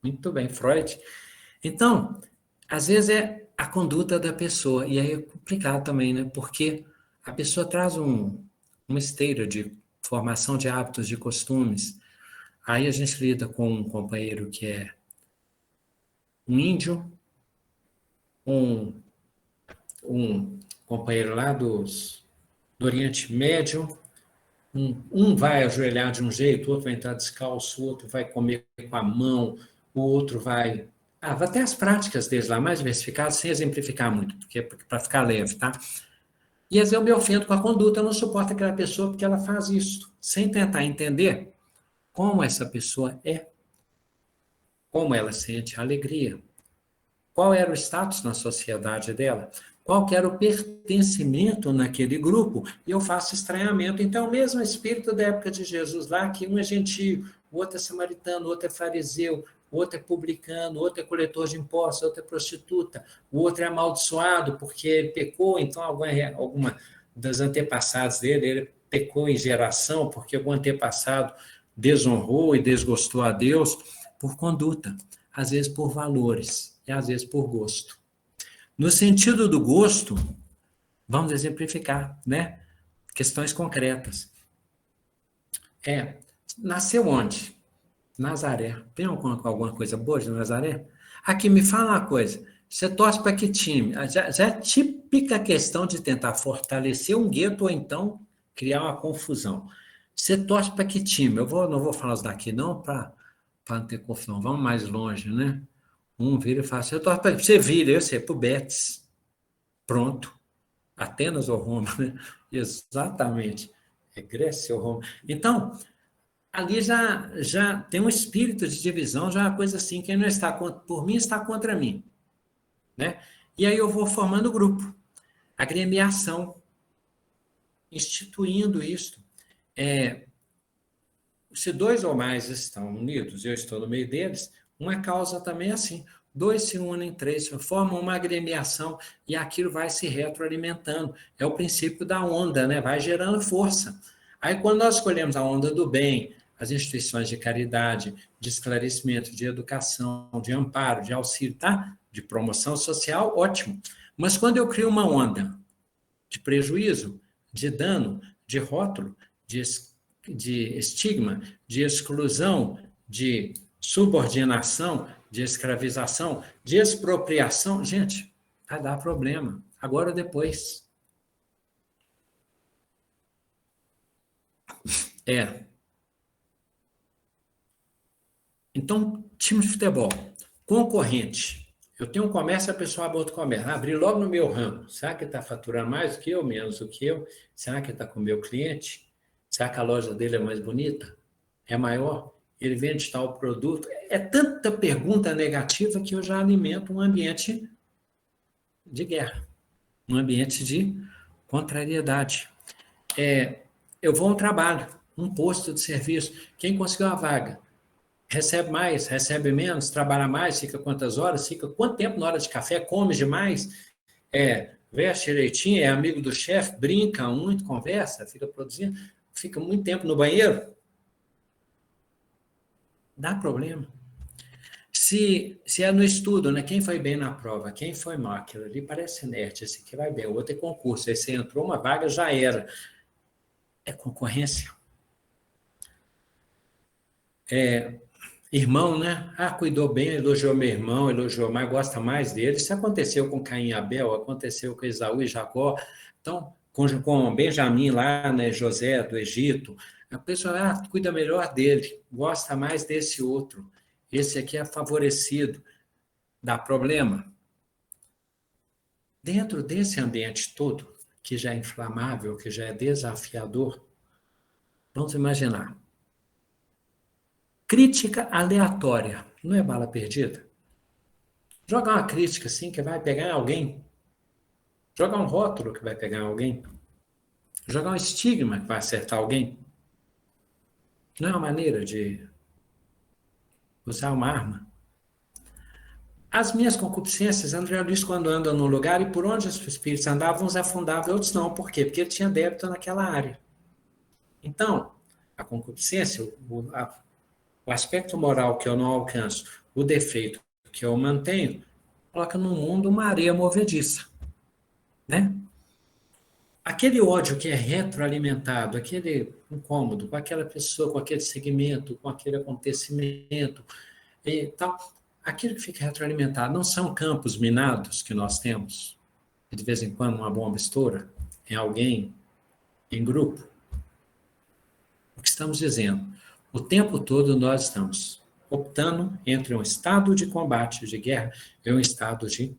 Muito bem, Freud. Então, às vezes é a conduta da pessoa, e aí é complicado também, né? Porque a pessoa traz uma esteira de formação de hábitos, de costumes. Aí a gente lida com um companheiro que é um índio, um companheiro lá do Oriente Médio, um vai ajoelhar de um jeito, o outro vai entrar descalço, o outro vai comer com a mão, o outro vai... vai ter as práticas deles lá, mais diversificadas, sem exemplificar muito, porque para ficar leve, tá? E às vezes eu me ofendo com a conduta, eu não suporto aquela pessoa porque ela faz isso, sem tentar entender como essa pessoa é, como ela sente alegria, qual era o status na sociedade dela, qual que era o pertencimento naquele grupo, e eu faço estranhamento. Então, mesmo o espírito da época de Jesus lá, que um é gentio, o outro é samaritano, o outro é fariseu, o outro é publicano, o outro é coletor de impostos, o outro é prostituta, o outro é amaldiçoado porque ele pecou, então alguma das antepassadas dele, ele pecou em geração porque algum antepassado desonrou e desgostou a Deus por conduta, às vezes por valores e às vezes por gosto. No sentido do gosto, vamos exemplificar, né? Questões concretas. Nasceu onde? Nazaré. Tem alguma coisa boa de Nazaré? Aqui, me fala uma coisa. Você torce para que time? Já é típica questão de tentar fortalecer um gueto ou então criar uma confusão. Você torce para que time? Não vou falar os daqui não, para não ter confusão. Vamos mais longe, né? Um vira e fala assim, eu torço para... Você vira, eu sei, para o Betis. Pronto. Atenas ou Roma, né? Exatamente. É Grécia ou Roma. Então, ali já tem um espírito de divisão, já é uma coisa assim, quem não está por mim está contra mim, né? E aí eu vou formando o grupo, agremiação, instituindo isto. Se dois ou mais estão unidos, eu estou no meio deles, uma causa também é assim. Dois se unem, três formam uma agremiação e aquilo vai se retroalimentando. É o princípio da onda, né? Vai gerando força. Aí, quando nós escolhemos a onda do bem, as instituições de caridade, de esclarecimento, de educação, de amparo, de auxílio, tá? De promoção social, ótimo. Mas quando eu crio uma onda de prejuízo, de dano, de rótulo, de estigma, de exclusão, de subordinação, de escravização, de expropriação, gente, vai dar problema. Agora ou depois. Então, time de futebol, concorrente. Eu tenho um comércio, a pessoa abre outro comércio. Abri logo no meu ramo. Será que ele está faturando mais do que eu, menos do que eu? Será que ele está com o meu cliente? Será que a loja dele é mais bonita? É maior? Ele vende tal produto? É tanta pergunta negativa que eu já alimento um ambiente de guerra, um ambiente de contrariedade. Eu vou ao trabalho, um posto de serviço. Quem conseguiu a vaga? Recebe mais, recebe menos, trabalha mais, fica quantas horas, fica quanto tempo na hora de café, come demais, veste direitinho, é amigo do chefe, brinca muito, conversa, fica produzindo, fica muito tempo no banheiro, dá problema. Se é no estudo, né? Quem foi bem na prova, quem foi mal, aquilo ali parece inerte, esse aqui vai bem, o outro é concurso, aí você entrou, uma vaga já era. É concorrência. Irmão, né? Cuidou bem, elogiou meu irmão, elogiou mais, gosta mais dele. Isso aconteceu com Caim e Abel, aconteceu com Esaú e Jacó. Então, com Benjamim lá, né? José do Egito. A pessoa cuida melhor dele, gosta mais desse outro. Esse aqui é favorecido. Dá problema. Dentro desse ambiente todo, que já é inflamável, que já é desafiador, vamos imaginar. Crítica aleatória. Não é bala perdida? Jogar uma crítica assim que vai pegar em alguém. Jogar um rótulo que vai pegar em alguém. Jogar um estigma que vai acertar alguém. Não é uma maneira de usar uma arma. As minhas concupiscências, André Luiz, quando anda num lugar e por onde os espíritos andavam, uns afundavam, outros não. Por quê? Porque ele tinha débito naquela área. Então, a concupiscência, o aspecto moral que eu não alcanço, o defeito que eu mantenho, coloca no mundo uma areia movediça, né? Aquele ódio que é retroalimentado, aquele incômodo com aquela pessoa, com aquele segmento, com aquele acontecimento e tal, aquilo que fica retroalimentado não são campos minados que nós temos, e de vez em quando uma bomba estoura em alguém, em grupo. O que estamos dizendo? O tempo todo nós estamos optando entre um estado de combate, de guerra, e um estado de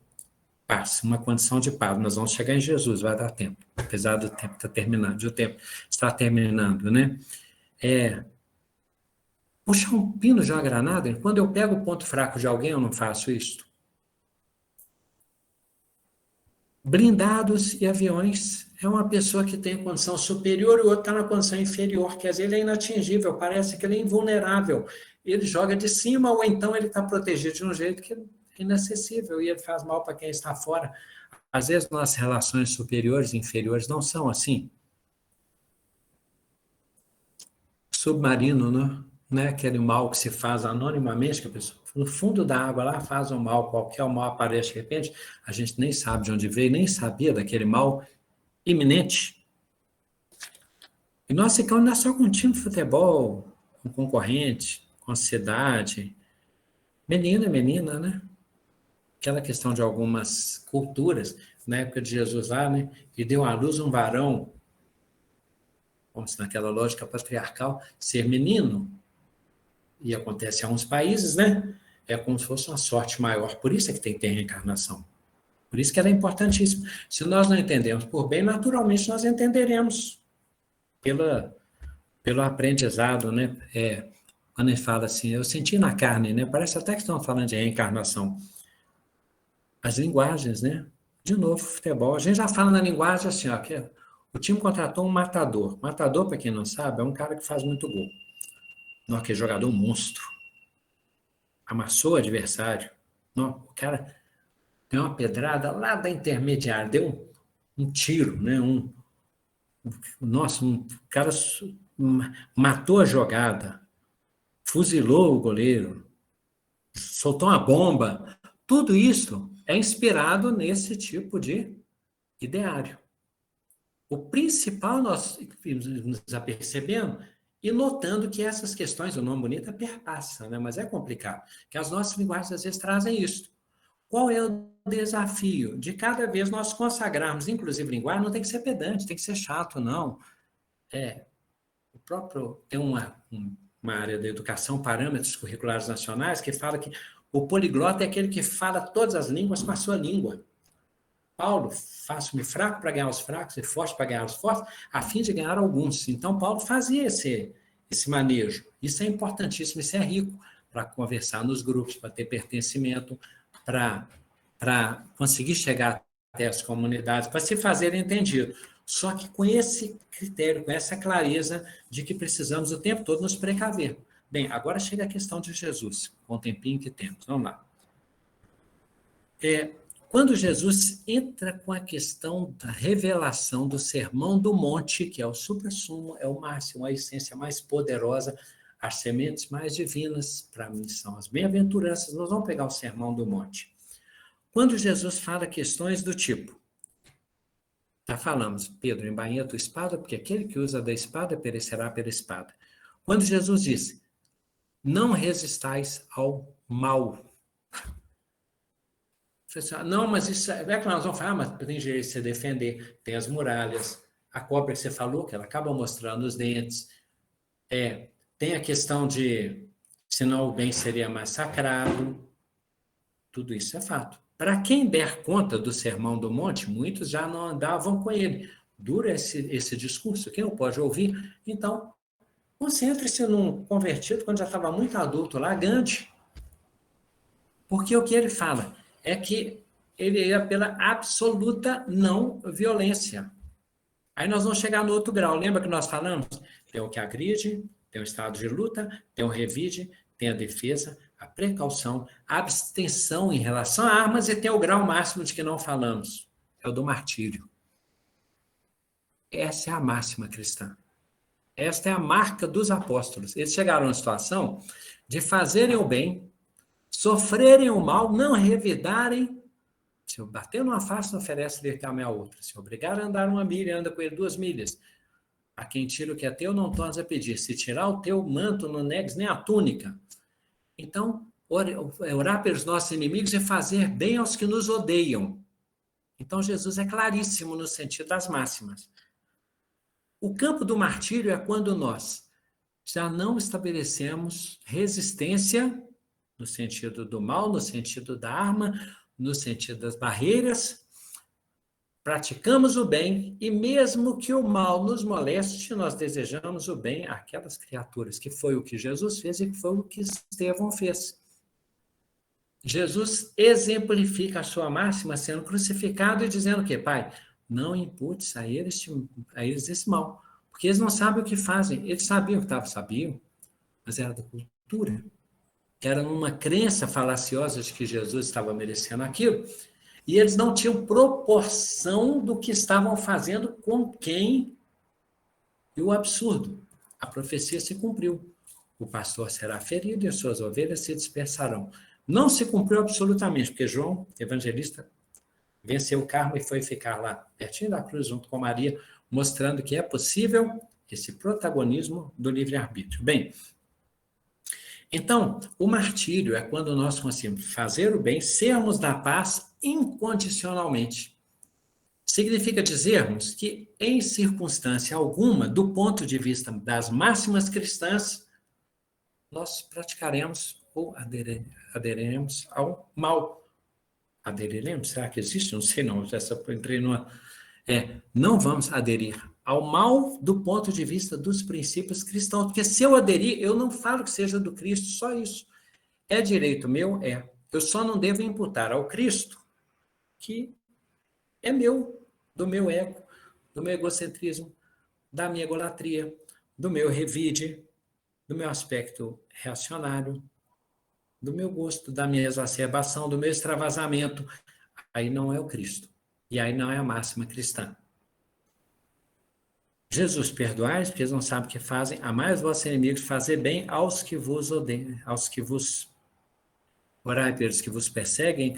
paz, uma condição de paz. Nós vamos chegar em Jesus, vai dar tempo, apesar do tempo estar terminando, o tempo está terminando, né? Puxar um pino de uma granada, quando eu pego o ponto fraco de alguém, eu não faço isso. Blindados e aviões é uma pessoa que tem condição superior e o outro está na condição inferior, quer dizer, ele é inatingível, parece que ele é invulnerável. Ele joga de cima ou então ele está protegido de um jeito que é inacessível e ele faz mal para quem está fora. Às vezes, nossas relações superiores e inferiores não são assim. Submarino, né? Não é aquele mal que se faz anonimamente, que a pessoa, no fundo da água lá, faz um mal qualquer, o mal aparece de repente, a gente nem sabe de onde veio, nem sabia daquele mal iminente. E nós ficamos não só com um time de futebol, com concorrente, com cidade. Menina, né? aquela questão de algumas culturas, na época de Jesus lá, né? E deu à luz um varão, como se naquela lógica patriarcal, ser menino. E acontece em alguns países, né? É como se fosse uma sorte maior. Por isso é que tem que ter reencarnação. Por isso que ela é importantíssima. Se nós não entendemos por bem, naturalmente nós entenderemos pelo aprendizado, né? Quando ele fala assim, eu senti na carne, né? Parece até que estão falando de reencarnação. As linguagens, né? De novo, futebol. A gente já fala na linguagem assim, ó, que o time contratou um matador. Matador, para quem não sabe, é um cara que faz muito gol. Não, que é jogador monstro. Amassou o adversário. Não, o cara deu uma pedrada lá da intermediária, deu um tiro, né? Nossa, um cara matou a jogada, fuzilou o goleiro, soltou uma bomba. Tudo isso é inspirado nesse tipo de ideário. O principal nós nos apercebendo e notando que essas questões, o nome bonito é perpassa, né? Mas é complicado, que as nossas linguagens às vezes trazem isso. Qual é o desafio? De cada vez nós consagrarmos, inclusive linguagem, não tem que ser pedante, tem que ser chato, não. O próprio, tem uma área da educação, parâmetros curriculares nacionais, que fala que o poliglota é aquele que fala todas as línguas com a sua língua. Paulo, faço-me fraco para ganhar os fracos e forte para ganhar os fortes, a fim de ganhar alguns. Então, Paulo fazia esse manejo. Isso é importantíssimo, isso é rico para conversar nos grupos, para ter pertencimento, para conseguir chegar até as comunidades, para se fazer entendido. Só que com esse critério, com essa clareza de que precisamos o tempo todo nos precaver. Bem, agora chega a questão de Jesus, com o tempinho que temos. Vamos lá. Quando Jesus entra com a questão da revelação do Sermão do Monte, que é o suprassumo, é o máximo, a essência mais poderosa, as sementes mais divinas, para mim são as bem-aventuranças, nós vamos pegar o Sermão do Monte. Quando Jesus fala questões do tipo, já falamos, Pedro, embainha tua espada, porque aquele que usa da espada perecerá pela espada. Quando Jesus disse, não resistais ao mal. Não, mas isso é que nós vamos falar, mas tem jeito de se defender. Tem as muralhas, a cobra que você falou, que ela acaba mostrando os dentes. Tem a questão de, senão o bem seria massacrado. Tudo isso é fato. Para quem der conta do Sermão do Monte, muitos já não andavam com ele. Dura esse discurso, quem não pode ouvir? Então, concentre-se num convertido, quando já estava muito adulto lá, Gandhi. Porque o que ele fala é que ele ia pela absoluta não violência. Aí nós vamos chegar no outro grau. Lembra que nós falamos? Tem o que agride, tem o estado de luta, tem o revide, tem a defesa, a precaução, a abstenção em relação a armas e tem o grau máximo de que não falamos. É o do martírio. Essa é a máxima cristã. Esta é a marca dos apóstolos. Eles chegaram à situação de fazerem o bem, sofrerem o mal, não revidarem. Se eu bater numa face, não oferece lhe a outra. Se obrigar a andar 1 milha, anda com ele 2 milhas. A quem tira o que é teu, não tornas a pedir. Se tirar o teu manto, não negues nem a túnica. Então, orar pelos nossos inimigos é fazer bem aos que nos odeiam. Então, Jesus é claríssimo no sentido das máximas. O campo do martírio é quando nós já não estabelecemos resistência no sentido do mal, no sentido da arma, no sentido das barreiras, praticamos o bem e mesmo que o mal nos moleste, nós desejamos o bem àquelas criaturas, que foi o que Jesus fez e que foi o que Estevão fez. Jesus exemplifica a sua máxima sendo crucificado e dizendo o quê? Pai, não imputes a eles esse mal, porque eles não sabem o que fazem. Eles sabiam o que sabiam, mas era da cultura. Era uma crença falaciosa de que Jesus estava merecendo aquilo, e eles não tinham proporção do que estavam fazendo com quem. E o absurdo, a profecia se cumpriu. O pastor será ferido e as suas ovelhas se dispersarão. Não se cumpriu absolutamente, porque João, evangelista, venceu o carro e foi ficar lá, pertinho da cruz, junto com Maria, mostrando que é possível esse protagonismo do livre-arbítrio. Bem, Então, o martírio é quando nós conseguimos fazer o bem, sermos da paz incondicionalmente. Significa dizermos que, em circunstância alguma, do ponto de vista das máximas cristãs, nós praticaremos ou aderiremos ao mal. Aderiremos? Será que existe? Não sei não. Essa entrei numa... não vamos aderir ao mal do ponto de vista dos princípios cristãos, porque se eu aderir, eu não falo que seja do Cristo, só isso. É direito meu? É. Eu só não devo imputar ao Cristo que é meu, do meu ego, do meu egocentrismo, da minha egolatria, do meu revide, do meu aspecto reacionário, do meu gosto, da minha exacerbação, do meu extravasamento. Aí não é o Cristo. E aí não é a máxima cristã. Jesus, perdoai, porque eles não sabem o que fazem. Amai os vossos inimigos, fazer bem aos que vos odeiam, aos que vos... Orai pelos que vos perseguem,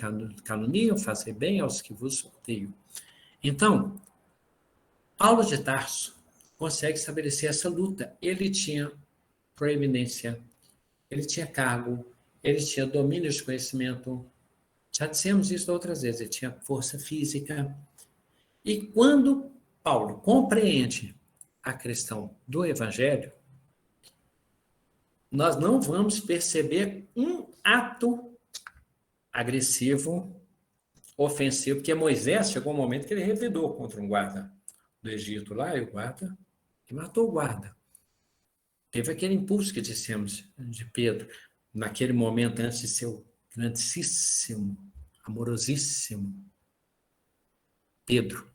caluniam, fazer bem aos que vos odeiam. Então, Paulo de Tarso consegue estabelecer essa luta. Ele tinha proeminência, ele tinha cargo, ele tinha domínio de conhecimento. Já dissemos isso outras vezes, ele tinha força física. E quando Paulo compreende a questão do evangelho, nós não vamos perceber um ato agressivo, ofensivo, porque Moisés chegou um momento que ele revidou contra um guarda do Egito lá, e o guarda, que matou o guarda. Teve aquele impulso que dissemos de Pedro, naquele momento antes de ser o grandíssimo, amorosíssimo Pedro.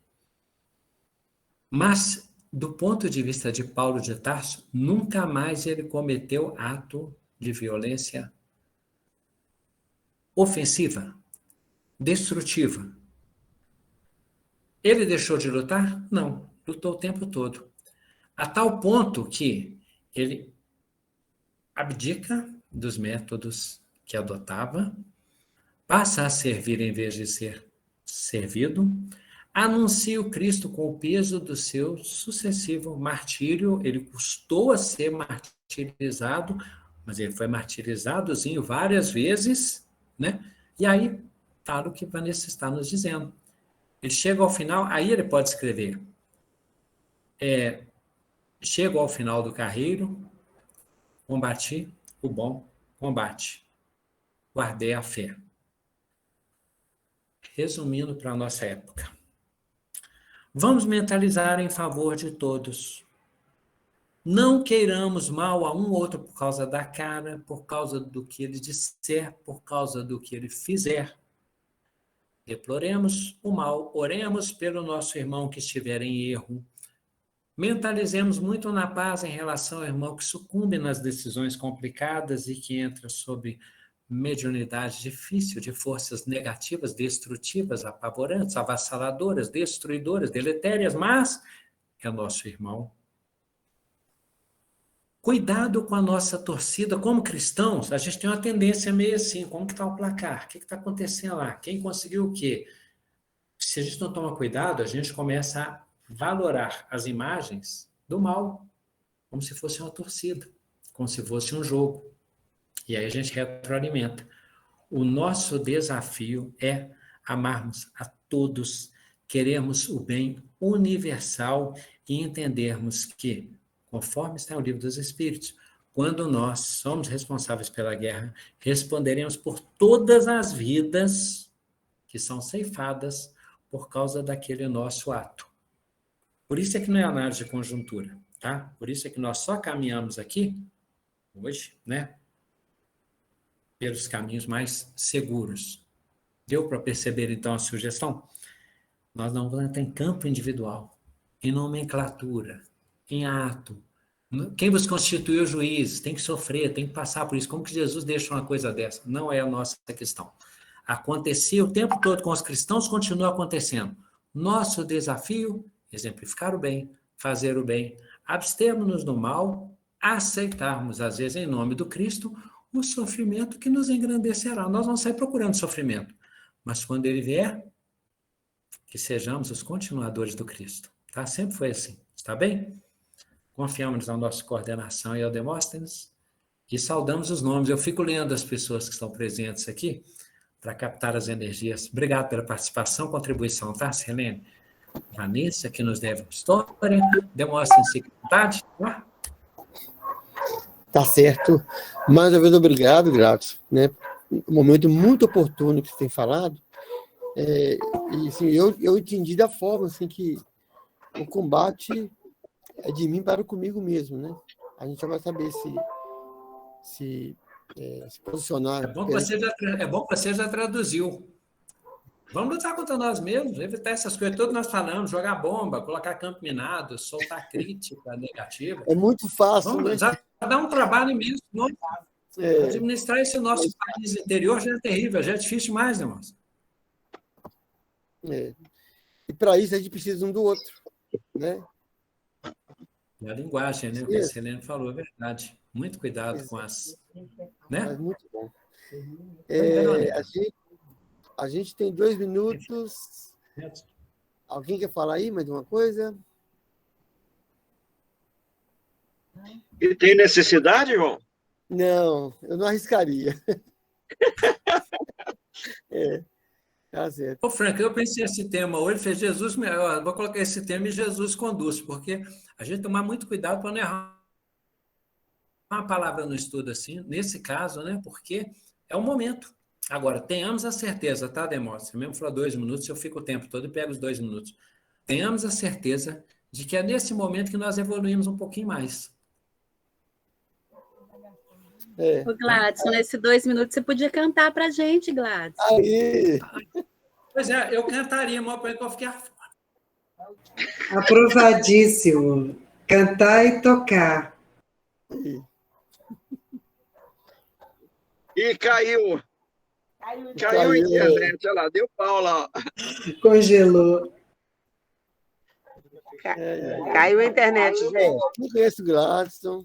Mas, do ponto de vista de Paulo de Tarso, nunca mais ele cometeu ato de violência ofensiva, destrutiva. Ele deixou de lutar? Não, lutou o tempo todo. A tal ponto que ele abdica dos métodos que adotava, passa a servir em vez de ser servido, anuncia o Cristo com o peso do seu sucessivo martírio, ele custou a ser martirizado, mas ele foi martirizadozinho várias vezes, né? E aí, tá o que Vanessa está nos dizendo. Ele chega ao final, aí ele pode escrever, chego ao final do carreiro, combati o bom combate, guardei a fé. Resumindo para a nossa época. Vamos mentalizar em favor de todos. Não queiramos mal a um ou outro por causa da cara, por causa do que ele disser, por causa do que ele fizer. Deploremos o mal, oremos pelo nosso irmão que estiver em erro. Mentalizemos muito na paz em relação ao irmão que sucumbe nas decisões complicadas e que entra sob mediunidade difícil de forças negativas, destrutivas, apavorantes, avassaladoras, destruidoras, deletérias, mas é nosso irmão. Cuidado com a nossa torcida. Como cristãos, a gente tem uma tendência meio assim, como que está o placar? O que está acontecendo lá? Quem conseguiu o quê? Se a gente não toma cuidado, a gente começa a valorar as imagens do mal, como se fosse uma torcida, como se fosse um jogo. E aí a gente retroalimenta. O nosso desafio é amarmos a todos, queremos o bem universal e entendermos que, conforme está no Livro dos Espíritos, quando nós somos responsáveis pela guerra, responderemos por todas as vidas que são ceifadas por causa daquele nosso ato. Por isso é que não é análise de conjuntura, tá? Por isso é que nós só caminhamos aqui, hoje, né? Pelos caminhos mais seguros. Deu para perceber, então, a sugestão? Nós não vamos entrar em campo individual, em nomenclatura, em ato. Quem vos constituiu juízes tem que sofrer, tem que passar por isso. Como que Jesus deixa uma coisa dessa? Não é a nossa questão. Acontecia o tempo todo com os cristãos, continua acontecendo. Nosso desafio, exemplificar o bem, fazer o bem, abstermos-nos do mal, aceitarmos, às vezes, em nome do Cristo, o sofrimento que nos engrandecerá. Nós vamos sair procurando sofrimento, mas quando ele vier, que sejamos os continuadores do Cristo. Tá? Sempre foi assim. Está bem? Confiamos na nossa coordenação e ao Demóstenes e saudamos os nomes. Eu fico lendo as pessoas que estão presentes aqui para captar as energias. Obrigado pela participação, contribuição, tá, Selene? Vanessa, que nos deve uma história, demonstra-se vontade, tá? Tá certo. Mais uma vez, obrigado, Gladys, né? Um momento muito oportuno que você tem falado. E assim, eu entendi da forma assim, que o combate é de mim para comigo mesmo, né? A gente já vai saber se posicionar. É bom que você já traduziu. Vamos lutar contra nós mesmos, evitar essas coisas todas que nós falamos, jogar bomba, colocar campo minado, soltar crítica negativa. É muito fácil, Vamos, né? já dá um trabalho imenso. Administrar esse nosso país interior já é terrível, já é difícil demais, né, moça? E para isso a gente precisa um do outro, né? É a linguagem, né? O que a Selene falou, é verdade. Muito cuidado com as... Né? Mas muito bom. A gente tem 2 minutos. Alguém quer falar aí mais uma coisa? E tem necessidade, João? Não, eu não arriscaria. Tá certo. Ô, Frank, eu pensei esse tema hoje, fez Jesus, vou colocar esse tema e Jesus conduz, porque a gente tomar muito cuidado para não errar uma palavra no estudo assim, nesse caso, né? Porque é o momento. Agora, tenhamos a certeza, tá, Demóstenes? Você mesmo falou 2 minutos, eu fico o tempo todo e pego os 2 minutos. Tenhamos a certeza de que é nesse momento que nós evoluímos um pouquinho mais. Ô, Gladson, nesses 2 minutos você podia cantar para a gente, Gladson. Aí. Pois é, eu cantaria, mas para eu ficar fora. Aprovadíssimo. Cantar e tocar. E caiu. Caiu a internet, olha lá, deu pau lá. Congelou. Caiu a internet, gente. Não conheço o Gladson.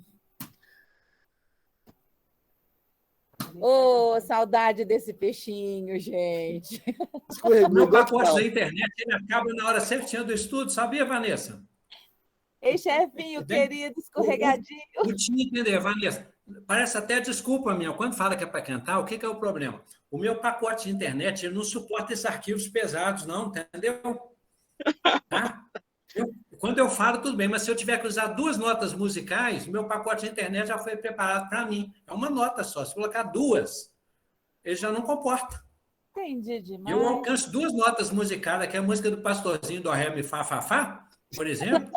Ô, saudade desse peixinho, gente. Meu pacote da internet, ele acaba na hora certinha do estudo, sabia, Vanessa? Ei, chefinho, querido, escorregadinho. Não tinha que entender, Vanessa. Parece até desculpa minha. Quando fala que é para cantar, o que é o problema? O meu pacote de internet ele não suporta esses arquivos pesados, não, entendeu? Tá? Quando eu falo, tudo bem, mas se eu tiver que usar 2 notas musicais, meu pacote de internet já foi preparado para mim. É uma nota só. Se colocar 2, ele já não comporta. Entendi demais. Eu alcanço 2 notas musicais, que é a música do Pastorzinho do Ré, Mi, Fá, Fá, Fá, por exemplo.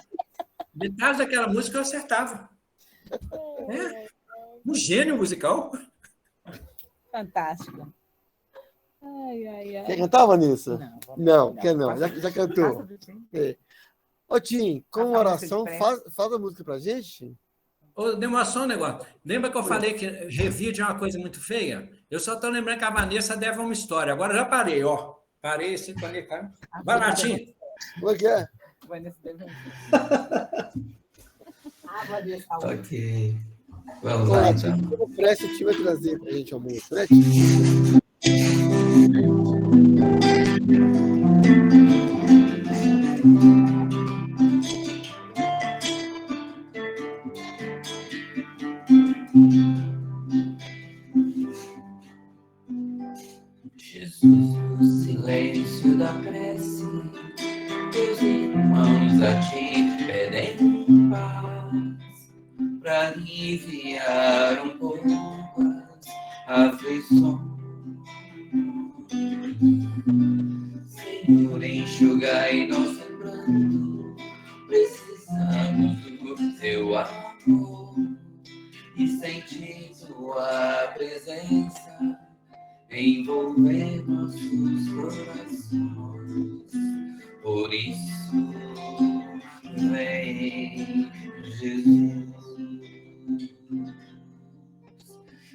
Metade daquela música eu acertava. Um gênio musical. Fantástico. Ai, ai, ai. Quer cantar, Vanessa? Não, quer não. Já cantou. Ô, Tim, com oração, faz a música pra gente. Deu só um negócio. Lembra que eu falei que revide é uma coisa muito feia? Eu só estou lembrando que a Vanessa deve uma história. Agora já parei, ó. Parei, se conectar. Vai lá, Tim. Como é que é? Vanessa deve Ok. Vamos lá, então. Oferece, o Tim vai trazer pra gente almoço, né, Tim? Jesus, no silêncio da prece, teus irmãos a ti pedem paz, para aliviar um pouco as aflições. Senhor, enxugai nosso pranto, precisamos do teu amor e sentir tua presença envolver nossos corações. Por isso, vem, Jesus,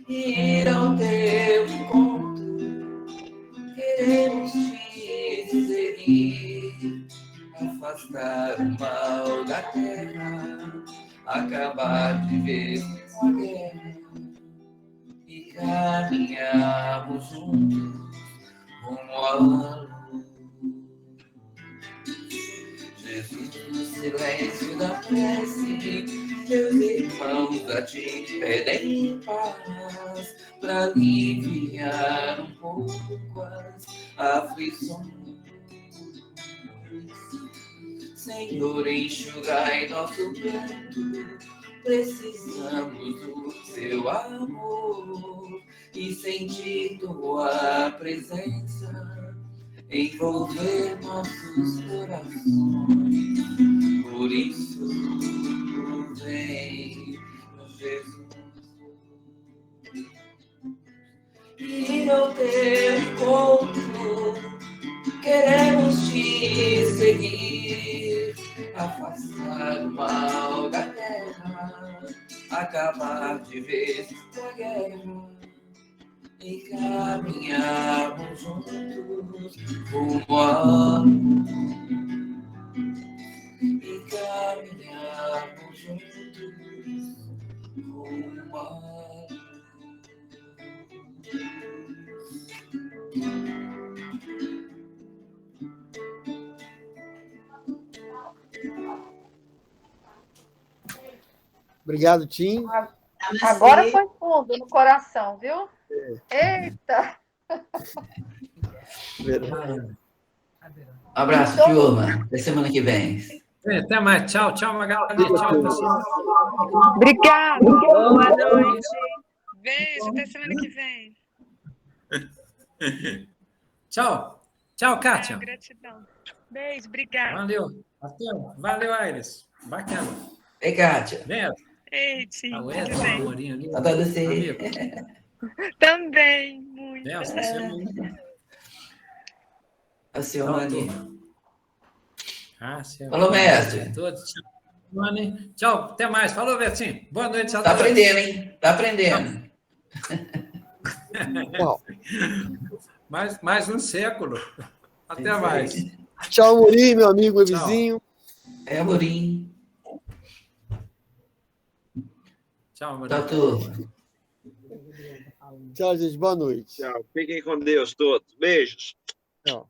ir ao teu encontro. Queremos te seguir, afastar o mal da terra, acabar de ver a guerra e caminhamos juntos rumo à luz. Jesus, no silêncio da prece, Meus irmãos a ti pedem paz para aliviar um pouco as aflições. Senhor, enxugai nosso pranto, precisamos do seu amor e sentir tua presença envolver nossos corações. Por isso, vem, Jesus, ir ao teu encontro, queremos te seguir, afastar o mal da terra, acabar de vez com a guerra e caminharmos juntos rumo a e caminharmos juntos rumo a Obrigado, Tim. Agora foi fundo no coração, viu? Eita! Abraço, turma. Até semana que vem. Até mais. Tchau, tchau, Magali. Tchau, pessoal. Obrigada. Boa noite. Beijo, até semana que vem. Tchau. Tchau, Kátia. Gratidão. Beijo, obrigada. Valeu. Valeu, Aires. Bacana. Ei, Kátia. Vem. Ei, Tim. A Tudo Wesley, bem? Amorim ali. Saudade de você. Também, muito. A Silmane. Falou, mestre. Tchau, até mais. Falou, Bertinho. Boa noite. Tá aprendendo, hein? Tá aprendendo. Mais um século. Até mais. Tchau, Amorim, meu amigo, meu vizinho. É, Amorim. Tchau, Amorim. Tchau, turma. Tchau, gente. Boa noite. Tchau. Fiquem com Deus todos. Beijos. Tchau.